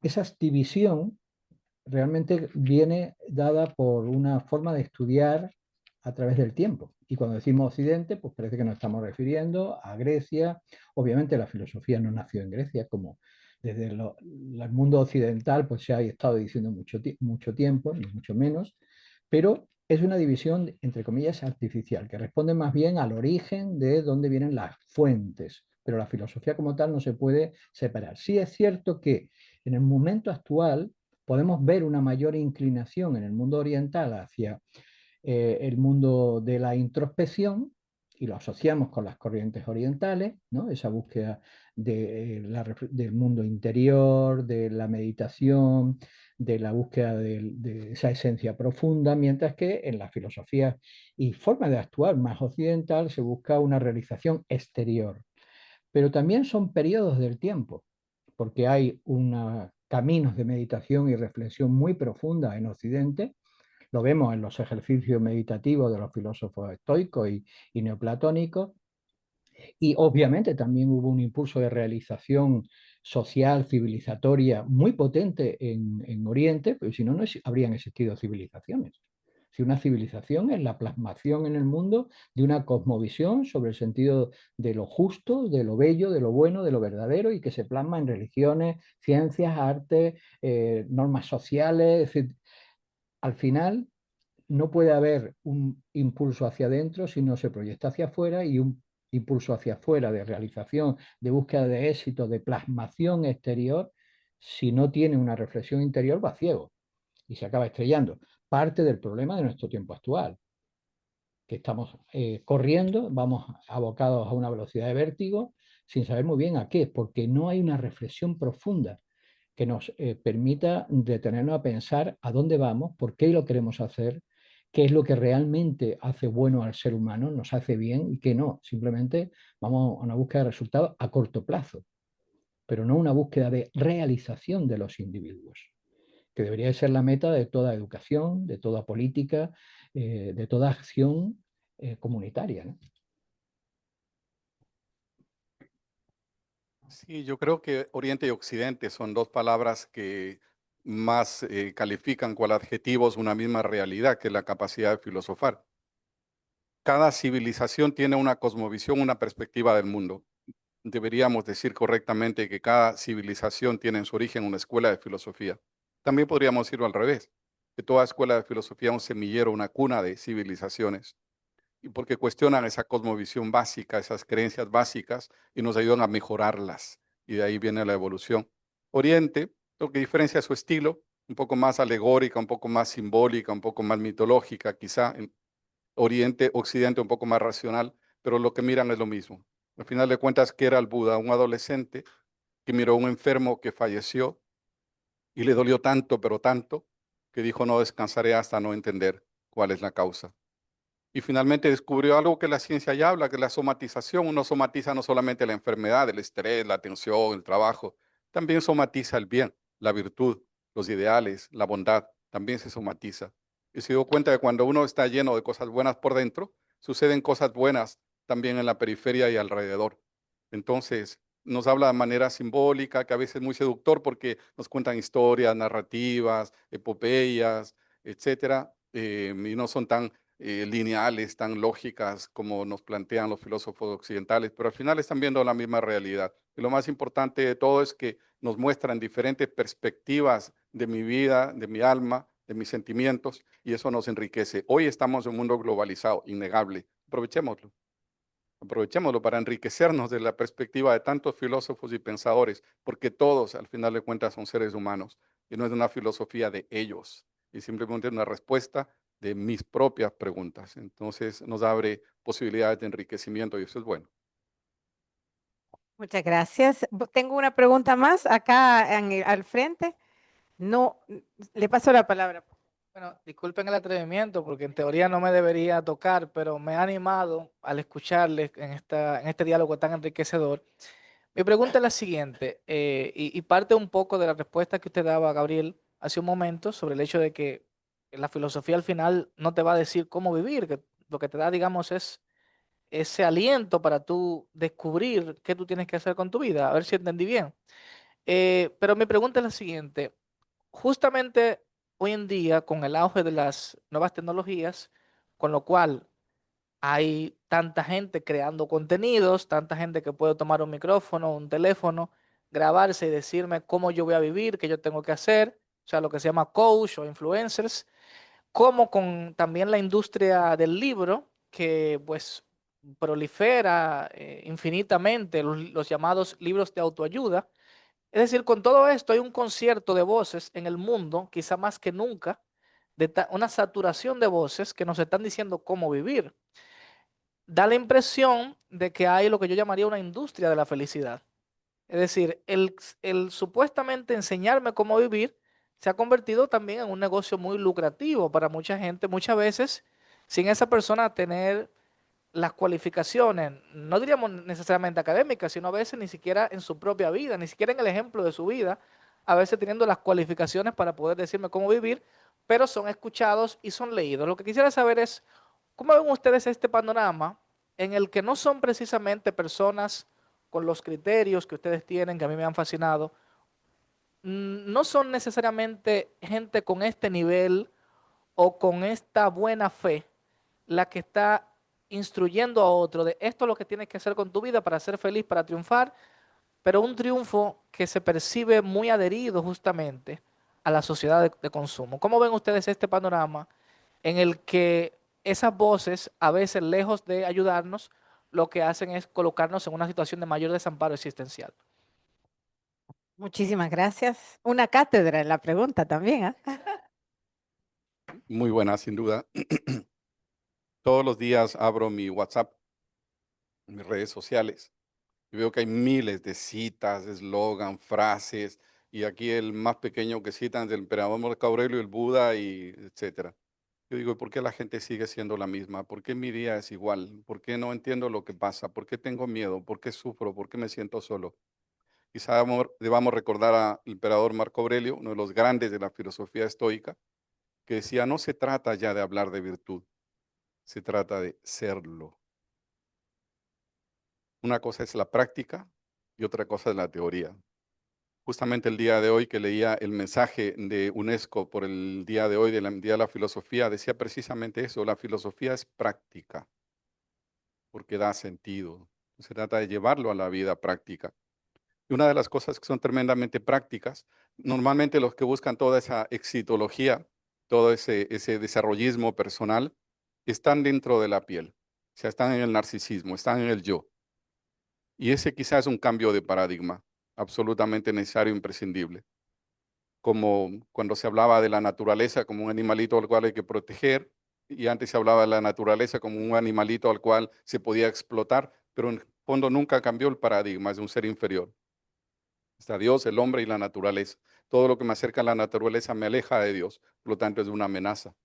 esa división realmente viene dada por una forma de estudiar a través del tiempo. Y cuando decimos Occidente, pues parece que nos estamos refiriendo a Grecia. Obviamente la filosofía no nació en Grecia, como desde el mundo occidental pues se ha estado diciendo mucho tiempo, ni mucho menos, pero es una división, entre comillas, artificial, que responde más bien al origen de dónde vienen las fuentes, pero la filosofía como tal no se puede separar. Sí es cierto que en el momento actual podemos ver una mayor inclinación en el mundo oriental hacia el mundo de la introspección y lo asociamos con las corrientes orientales, ¿no? Esa búsqueda del mundo interior, de la meditación, de la búsqueda de esa esencia profunda, mientras que en la filosofía y forma de actuar más occidental se busca una realización exterior. Pero también son periodos del tiempo, porque hay caminos de meditación y reflexión muy profunda en Occidente. Lo vemos en los ejercicios meditativos de los filósofos estoicos y neoplatónicos. Y obviamente también hubo un impulso de realización social, civilizatoria muy potente en Oriente, pero si no, no habrían existido civilizaciones. Si una civilización es la plasmación en el mundo de una cosmovisión sobre el sentido de lo justo, de lo bello, de lo bueno, de lo verdadero y que se plasma en religiones, ciencias, arte, normas sociales. Es decir, al final no puede haber un impulso hacia adentro si no se proyecta hacia afuera y un impulso hacia afuera de realización, de búsqueda de éxito, de plasmación exterior, si no tiene una reflexión interior va ciego y se acaba estrellando. Parte del problema de nuestro tiempo actual, que estamos corriendo, vamos abocados a una velocidad de vértigo sin saber muy bien a qué, porque no hay una reflexión profunda que nos permita detenernos a pensar a dónde vamos, por qué lo queremos hacer, qué es lo que realmente hace bueno al ser humano, nos hace bien y qué no. Simplemente vamos a una búsqueda de resultados a corto plazo, pero no una búsqueda de realización de los individuos, que debería ser la meta de toda educación, de toda política, de toda acción comunitaria, ¿no? Sí, yo creo que Oriente y Occidente son dos palabras que más califican cual adjetivos una misma realidad, que es la capacidad de filosofar. Cada civilización tiene una cosmovisión, una perspectiva del mundo. Deberíamos decir correctamente que cada civilización tiene en su origen una escuela de filosofía. También podríamos decirlo al revés, que toda escuela de filosofía es un semillero, una cuna de civilizaciones, y porque cuestionan esa cosmovisión básica, esas creencias básicas, y nos ayudan a mejorarlas. Y de ahí viene la evolución. Oriente, lo que diferencia su estilo, un poco más alegórica, un poco más simbólica, un poco más mitológica, quizá. Oriente, Occidente un poco más racional, pero lo que miran es lo mismo. Al final de cuentas, que era el Buda? Un adolescente que miró a un enfermo que falleció y le dolió tanto, pero tanto, que dijo: no descansaré hasta no entender cuál es la causa. Y finalmente descubrió algo que la ciencia ya habla, que es la somatización. Uno somatiza no solamente la enfermedad, el estrés, la tensión, el trabajo, también somatiza el bien, la virtud, los ideales, la bondad, también se somatiza. Y se dio cuenta que cuando uno está lleno de cosas buenas por dentro, suceden cosas buenas también en la periferia y alrededor. Entonces, nos habla de manera simbólica, que a veces es muy seductor porque nos cuentan historias, narrativas, epopeyas, etcétera, y no son tan lineales, tan lógicas como nos plantean los filósofos occidentales, pero al final están viendo la misma realidad. Y lo más importante de todo es que nos muestran diferentes perspectivas de mi vida, de mi alma, de mis sentimientos, y eso nos enriquece. Hoy estamos en un mundo globalizado, innegable. Aprovechémoslo. Aprovechémoslo para enriquecernos de la perspectiva de tantos filósofos y pensadores, porque todos, al final de cuentas, son seres humanos y no es una filosofía de ellos, y simplemente una respuesta de mis propias preguntas. Entonces nos abre posibilidades de enriquecimiento y eso es bueno. Muchas gracias. Tengo una pregunta más acá al frente. No, le paso la palabra. Bueno, disculpen el atrevimiento porque en teoría no me debería tocar, pero me ha animado al escucharles en este diálogo tan enriquecedor. Mi pregunta es la siguiente, y parte un poco de la respuesta que usted daba, Gabriel, hace un momento, sobre el hecho de que la filosofía al final no te va a decir cómo vivir, que lo que te da, digamos, es ese aliento para tú descubrir qué tú tienes que hacer con tu vida. A ver si entendí bien. Pero mi pregunta es la siguiente. Justamente hoy en día, con el auge de las nuevas tecnologías, con lo cual hay tanta gente creando contenidos, tanta gente que puede tomar un micrófono, un teléfono, grabarse y decirme cómo yo voy a vivir, qué yo tengo que hacer, o sea, lo que se llama coach o influencers, como con también la industria del libro, que pues prolifera infinitamente los llamados libros de autoayuda. Es decir, con todo esto hay un concierto de voces en el mundo, quizá más que nunca, una saturación de voces que nos están diciendo cómo vivir. Da la impresión de que hay lo que yo llamaría una industria de la felicidad. Es decir, el supuestamente enseñarme cómo vivir se ha convertido también en un negocio muy lucrativo para mucha gente, muchas veces sin esa persona tener las cualificaciones, no diríamos necesariamente académicas, sino a veces ni siquiera en su propia vida, ni siquiera en el ejemplo de su vida, a veces teniendo las cualificaciones para poder decirme cómo vivir, pero son escuchados y son leídos. Lo que quisiera saber es, ¿cómo ven ustedes este panorama en el que no son precisamente personas con los criterios que ustedes tienen, que a mí me han fascinado, no son necesariamente gente con este nivel o con esta buena fe la que está instruyendo a otro de esto es lo que tienes que hacer con tu vida para ser feliz, para triunfar, pero un triunfo que se percibe muy adherido justamente a la sociedad de consumo? ¿Cómo ven ustedes este panorama en el que esas voces, a veces lejos de ayudarnos, lo que hacen es colocarnos en una situación de mayor desamparo existencial? Muchísimas gracias. Una cátedra en la pregunta también, ¿ah? Muy buena, sin duda. Todos los días abro mi WhatsApp, mis redes sociales, y veo que hay miles de citas, eslogan, frases, y aquí el más pequeño que citan es el emperador Marco Aurelio, el Buda, y etcétera. Yo digo, ¿por qué la gente sigue siendo la misma? ¿Por qué mi día es igual? ¿Por qué no entiendo lo que pasa? ¿Por qué tengo miedo? ¿Por qué sufro? ¿Por qué me siento solo? Quizá debamos recordar al emperador Marco Aurelio, uno de los grandes de la filosofía estoica, que decía, no se trata ya de hablar de virtud, se trata de serlo. Una cosa es la práctica y otra cosa es la teoría. Justamente el día de hoy que leía el mensaje de UNESCO por el día de hoy, del Día de la Filosofía, decía precisamente eso, la filosofía es práctica, porque da sentido. Se trata de llevarlo a la vida práctica. Y una de las cosas que son tremendamente prácticas, normalmente los que buscan toda esa exitología, todo ese desarrollismo personal, están dentro de la piel. O sea, están en el narcisismo, están en el yo. Y ese quizás es un cambio de paradigma, absolutamente necesario e imprescindible. Como cuando se hablaba de la naturaleza como un animalito al cual hay que proteger, y antes se hablaba de la naturaleza como un animalito al cual se podía explotar, pero en el fondo nunca cambió el paradigma, es un ser inferior. Está Dios, el hombre y la naturaleza. Todo lo que me acerca a la naturaleza me aleja de Dios, por lo tanto es una amenaza.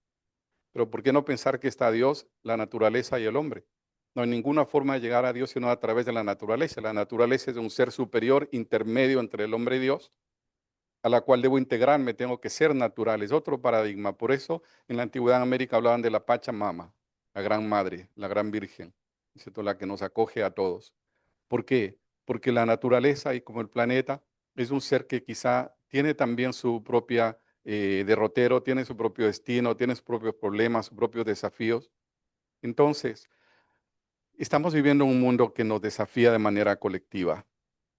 Pero ¿por qué no pensar que está Dios, la naturaleza y el hombre? No hay ninguna forma de llegar a Dios sino a través de la naturaleza. La naturaleza es un ser superior, intermedio entre el hombre y Dios, a la cual debo integrarme, tengo que ser natural. Es otro paradigma. Por eso en la antigüedad en América hablaban de la Pachamama, la gran madre, la gran virgen, ¿cierto? La que nos acoge a todos. ¿Por qué? Porque la naturaleza y como el planeta es un ser que quizá tiene también su propia derrotero, tiene su propio destino, tiene sus propios problemas, sus propios desafíos. Entonces, estamos viviendo un mundo que nos desafía de manera colectiva,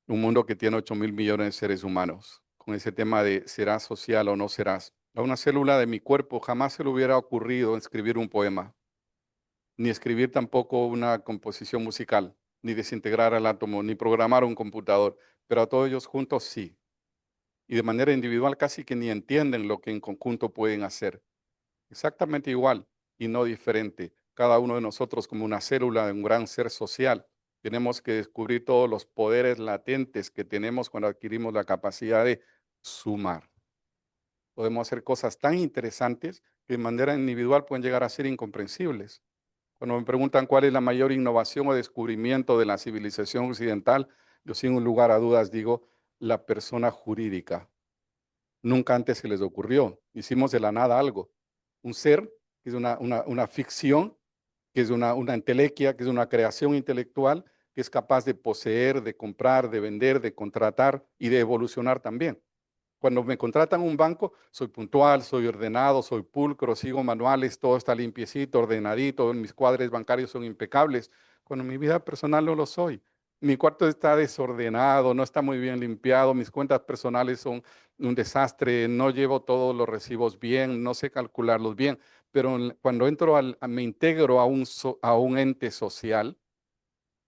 un mundo que tiene 8.000 millones de seres humanos, con ese tema de serás social o no serás. A una célula de mi cuerpo jamás se le hubiera ocurrido escribir un poema, ni escribir tampoco una composición musical, ni desintegrar al átomo, ni programar un computador, pero a todos ellos juntos sí. Y de manera individual casi que ni entienden lo que en conjunto pueden hacer. Exactamente igual y no diferente. Cada uno de nosotros como una célula de un gran ser social, tenemos que descubrir todos los poderes latentes que tenemos cuando adquirimos la capacidad de sumar. Podemos hacer cosas tan interesantes que de manera individual pueden llegar a ser incomprensibles. Cuando me preguntan cuál es la mayor innovación o descubrimiento de la civilización occidental, yo sin un lugar a dudas digo la persona jurídica. Nunca antes se les ocurrió. Hicimos de la nada algo. Un ser que es una ficción, que es una entelequia, que es una creación intelectual, que es capaz de poseer, de comprar, de vender, de contratar y de evolucionar también. Cuando me contratan un banco, soy puntual, soy ordenado, soy pulcro, sigo manuales, todo está limpiecito, ordenadito, mis cuadres bancarios son impecables. Cuando en mi vida personal no lo soy. Mi cuarto está desordenado, no está muy bien limpiado, mis cuentas personales son un desastre, no llevo todos los recibos bien, no sé calcularlos bien, pero cuando entro me integro a un ente social,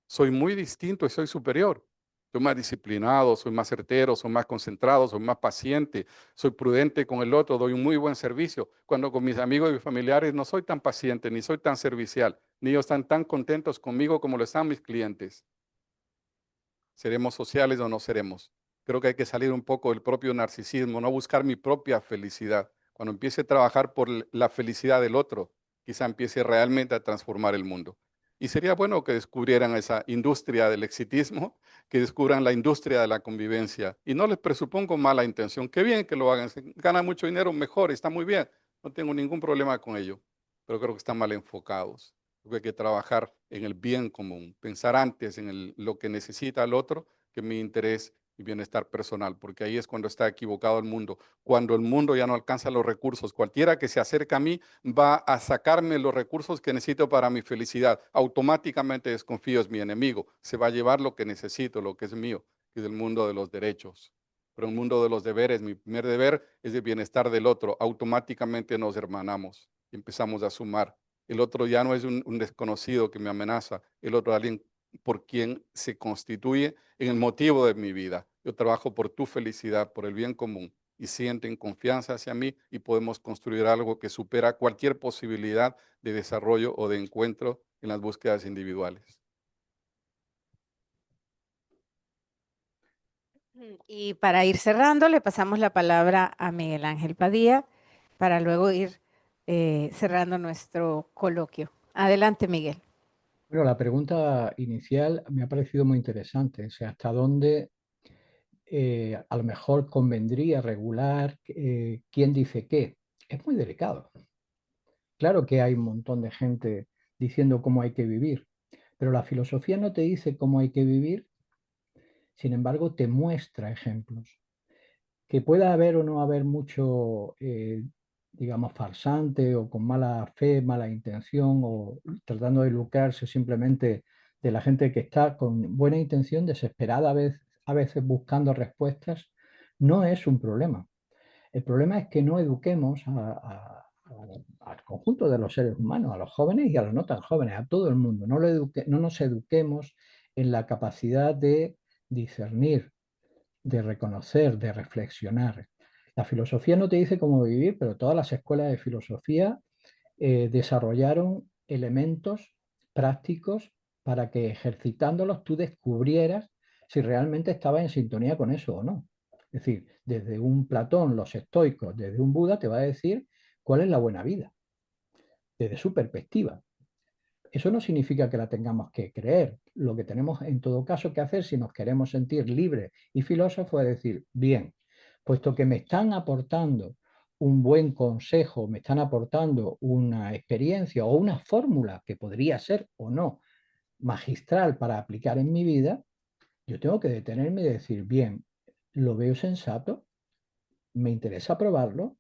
soy muy distinto y soy superior. Soy más disciplinado, soy más certero, soy más concentrado, soy más paciente, soy prudente con el otro, doy un muy buen servicio. Cuando con mis amigos y mis familiares no soy tan paciente, ni soy tan servicial, ni ellos están tan contentos conmigo como lo están mis clientes. ¿Seremos sociales o no seremos? Creo que hay que salir un poco del propio narcisismo, no buscar mi propia felicidad. Cuando empiece a trabajar por la felicidad del otro, quizá empiece realmente a transformar el mundo. Y sería bueno que descubrieran esa industria del exitismo, que descubran la industria de la convivencia. Y no les presupongo mala intención. Qué bien que lo hagan. Si ganan mucho dinero, mejor, está muy bien. No tengo ningún problema con ello. Pero creo que están mal enfocados. Creo que hay que trabajar en el bien común, pensar antes en lo que necesita el otro que mi interés y bienestar personal, porque ahí es cuando está equivocado el mundo. Cuando el mundo ya no alcanza los recursos, cualquiera que se acerque a mí va a sacarme los recursos que necesito para mi felicidad. Automáticamente desconfío, es mi enemigo. Se va a llevar lo que necesito, lo que es mío, que es el mundo de los derechos. Pero el mundo de los deberes, mi primer deber es el bienestar del otro. Automáticamente nos hermanamos y empezamos a sumar. El otro ya no es un desconocido que me amenaza, el otro alguien por quien se constituye en el motivo de mi vida. Yo trabajo por tu felicidad, por el bien común, y sienten confianza hacia mí y podemos construir algo que supera cualquier posibilidad de desarrollo o de encuentro en las búsquedas individuales. Y para ir cerrando, le pasamos la palabra a Miguel Ángel Padilla para luego ir cerrando nuestro coloquio. Adelante, Miguel. Bueno, la pregunta inicial me ha parecido muy interesante. O sea, ¿hasta dónde a lo mejor convendría regular quién dice qué? Es muy delicado. Claro que hay un montón de gente diciendo cómo hay que vivir, pero la filosofía no te dice cómo hay que vivir, sin embargo, te muestra ejemplos. Que pueda haber o no haber mucho, digamos, farsante o con mala fe, mala intención o tratando de lucrarse simplemente de la gente que está con buena intención, desesperada a veces buscando respuestas, no es un problema. El problema es que no eduquemos al conjunto de los seres humanos, a los jóvenes y a los no tan jóvenes, a todo el mundo. No nos eduquemos en la capacidad de discernir, de reconocer, de reflexionar. La filosofía no te dice cómo vivir, pero todas las escuelas de filosofía desarrollaron elementos prácticos para que ejercitándolos tú descubrieras si realmente estabas en sintonía con eso o no. Es decir, desde un Platón, los estoicos, desde un Buda te va a decir cuál es la buena vida, desde su perspectiva. Eso no significa que la tengamos que creer. Lo que tenemos en todo caso que hacer si nos queremos sentir libres y filósofos es decir, bien, puesto que me están aportando un buen consejo, me están aportando una experiencia o una fórmula que podría ser o no magistral para aplicar en mi vida, yo tengo que detenerme y decir, bien, lo veo sensato, me interesa probarlo,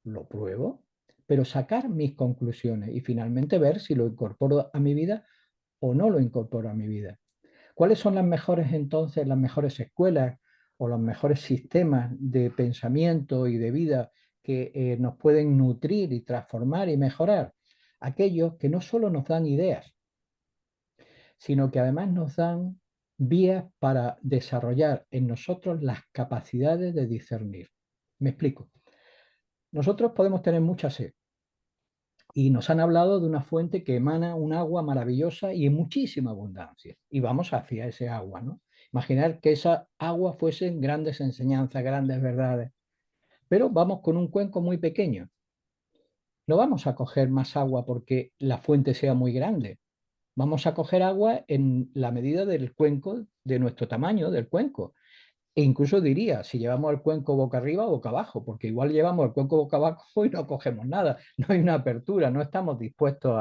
lo pruebo, pero sacar mis conclusiones y finalmente ver si lo incorporo a mi vida o no lo incorporo a mi vida. ¿Cuáles son las mejores entonces, las mejores escuelas o los mejores sistemas de pensamiento y de vida que nos pueden nutrir y transformar y mejorar? Aquellos que no solo nos dan ideas, sino que además nos dan vías para desarrollar en nosotros las capacidades de discernir. Me explico. Nosotros podemos tener mucha sed y nos han hablado de una fuente que emana un agua maravillosa y en muchísima abundancia. Y vamos hacia ese agua, ¿no? Imaginar que esa agua fuesen grandes enseñanzas, grandes verdades. Pero vamos con un cuenco muy pequeño. No vamos a coger más agua porque la fuente sea muy grande. Vamos a coger agua en la medida del cuenco, de nuestro tamaño del cuenco. E incluso diría, si llevamos el cuenco boca arriba o boca abajo, porque igual llevamos el cuenco boca abajo y no cogemos nada, no hay una apertura, no estamos dispuestos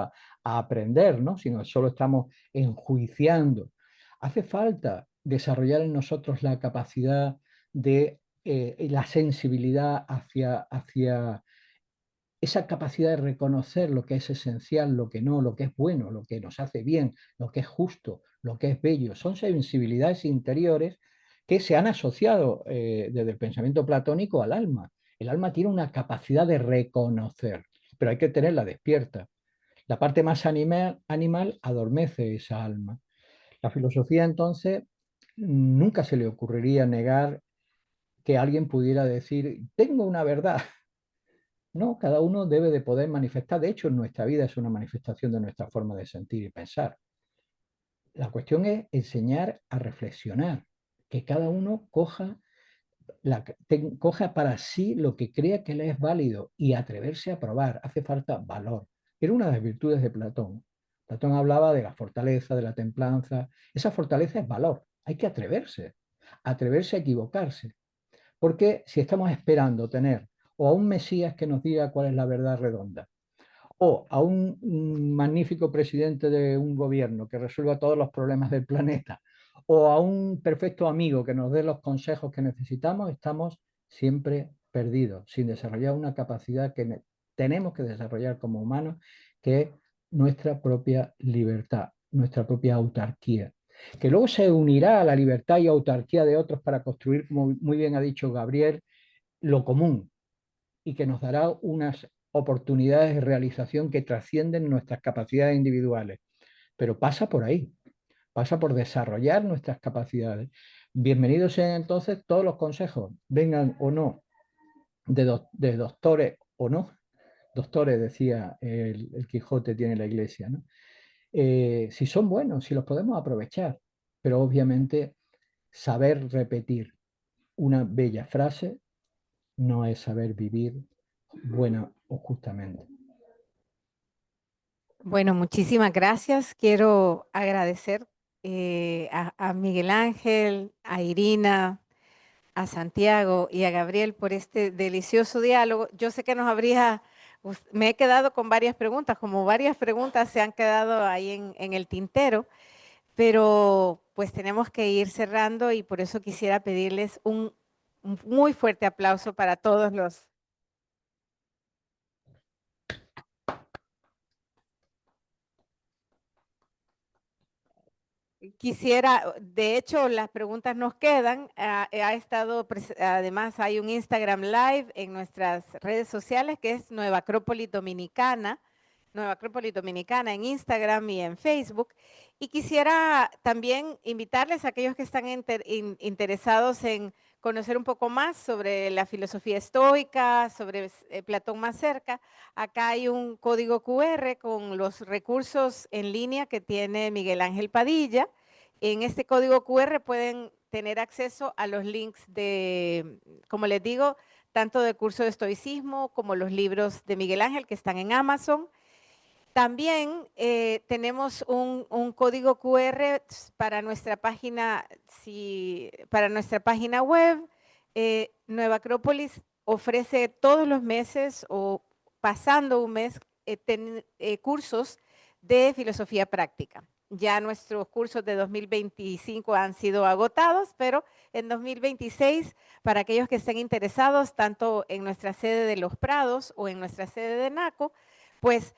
a aprender, ¿no? Sino solo estamos enjuiciando. Hace falta desarrollar en nosotros la capacidad de la sensibilidad hacia esa capacidad de reconocer lo que es esencial, lo que no, lo que es bueno, lo que nos hace bien, lo que es justo, lo que es bello. Son sensibilidades interiores que se han asociado desde el pensamiento platónico al alma. El alma tiene una capacidad de reconocer, pero hay que tenerla despierta. La parte más animal adormece esa alma. La filosofía, entonces, nunca se le ocurriría negar que alguien pudiera decir, tengo una verdad. No, cada uno debe de poder manifestar. De hecho, nuestra vida es una manifestación de nuestra forma de sentir y pensar. La cuestión es enseñar a reflexionar, que cada uno coja para sí lo que crea que le es válido y atreverse a probar. Hace falta valor. Era una de las virtudes de Platón. Platón hablaba de la fortaleza, de la templanza. Esa fortaleza es valor. Hay que atreverse a equivocarse. Porque si estamos esperando tener o a un Mesías que nos diga cuál es la verdad redonda, o a un magnífico presidente de un gobierno que resuelva todos los problemas del planeta, o a un perfecto amigo que nos dé los consejos que necesitamos, estamos siempre perdidos, sin desarrollar una capacidad que tenemos que desarrollar como humanos, que es nuestra propia libertad, nuestra propia autarquía, que luego se unirá a la libertad y autarquía de otros para construir, como muy bien ha dicho Gabriel, lo común, y que nos dará unas oportunidades de realización que trascienden nuestras capacidades individuales. Pero pasa por ahí, pasa por desarrollar nuestras capacidades. Bienvenidos sean entonces todos los consejos, vengan o no, de doctores o no. Doctores, decía el Quijote, tiene la iglesia, ¿no? Si son buenos, si los podemos aprovechar, pero obviamente saber repetir una bella frase no es saber vivir buena o justamente. Bueno, muchísimas gracias. Quiero agradecer a Miguel Ángel, a Irina, a Santiago y a Gabriel por este delicioso diálogo. Yo sé que me he quedado con varias preguntas, como varias preguntas se han quedado ahí en el tintero, pero pues tenemos que ir cerrando y por eso quisiera pedirles un muy fuerte aplauso para todos los... Quisiera, de hecho, las preguntas nos quedan. Además, hay un Instagram Live en nuestras redes sociales que es Nueva Acrópolis Dominicana en Instagram y en Facebook. Y quisiera también invitarles a aquellos que están interesados en conocer un poco más sobre la filosofía estoica, sobre Platón más cerca. Acá hay un código QR con los recursos en línea que tiene Miguel Ángel Padilla. En este código QR pueden tener acceso a los links de, como les digo, tanto del curso de estoicismo como los libros de Miguel Ángel que están en Amazon. También tenemos un código QR para nuestra página, para nuestra página web. Nueva Acrópolis ofrece todos los meses o pasando un mes cursos de filosofía práctica. Ya nuestros cursos de 2025 han sido agotados, pero en 2026, para aquellos que estén interesados, tanto en nuestra sede de Los Prados o en nuestra sede de NACO, pues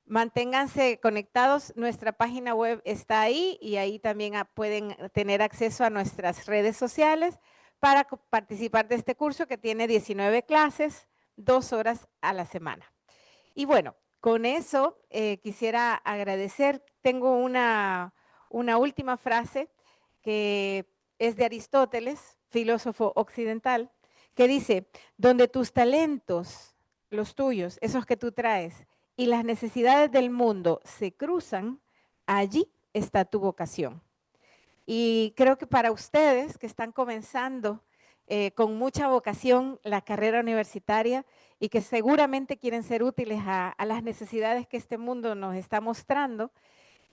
manténganse conectados, nuestra página web está ahí y ahí también pueden tener acceso a nuestras redes sociales para participar de este curso que tiene 19 clases, 2 horas a la semana. Y bueno, con eso quisiera agradecer, tengo una última frase que es de Aristóteles, filósofo occidental, que dice, donde tus talentos, los tuyos, esos que tú traes, y las necesidades del mundo se cruzan, allí está tu vocación. Y creo que para ustedes que están comenzando con mucha vocación la carrera universitaria y que seguramente quieren ser útiles a las necesidades que este mundo nos está mostrando,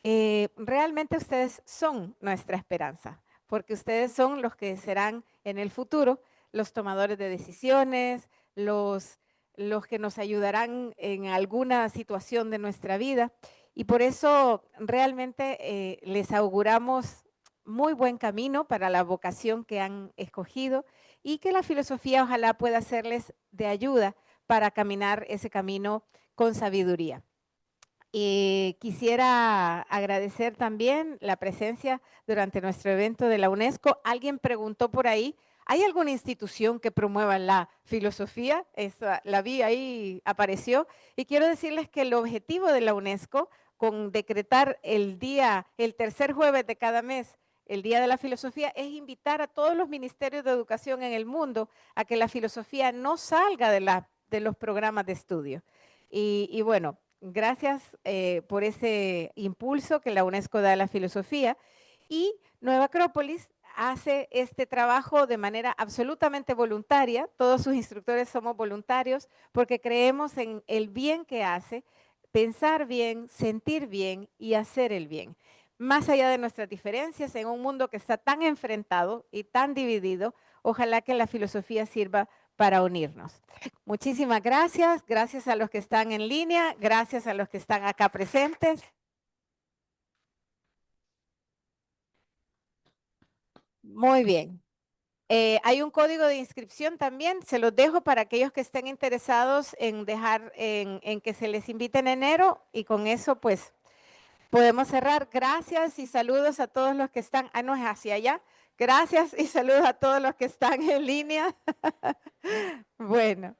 realmente ustedes son nuestra esperanza, porque ustedes son los que serán en el futuro los tomadores de decisiones, los que nos ayudarán en alguna situación de nuestra vida. Y por eso realmente les auguramos muy buen camino para la vocación que han escogido y que la filosofía ojalá pueda serles de ayuda para caminar ese camino con sabiduría. Y quisiera agradecer también la presencia durante nuestro evento de la UNESCO. Alguien preguntó por ahí, ¿hay alguna institución que promueva la filosofía? Esa, la vi ahí, apareció. Y quiero decirles que el objetivo de la UNESCO con decretar el tercer jueves de cada mes, el Día de la Filosofía, es invitar a todos los ministerios de educación en el mundo a que la filosofía no salga de los programas de estudio. Y bueno, gracias por ese impulso que la UNESCO da a la filosofía. Y Nueva Acrópolis hace este trabajo de manera absolutamente voluntaria. Todos sus instructores somos voluntarios porque creemos en el bien que hace, pensar bien, sentir bien y hacer el bien. Más allá de nuestras diferencias, en un mundo que está tan enfrentado y tan dividido, ojalá que la filosofía sirva para unirnos. Muchísimas gracias. Gracias a los que están en línea. Gracias a los que están acá presentes. Muy bien. Hay un código de inscripción también. Se los dejo para aquellos que estén interesados en dejar, en que se les invite en enero. Y con eso, pues, podemos cerrar. Gracias y saludos a todos los que están. Ah, no, es hacia allá. Gracias y saludos a todos los que están en línea. Bueno.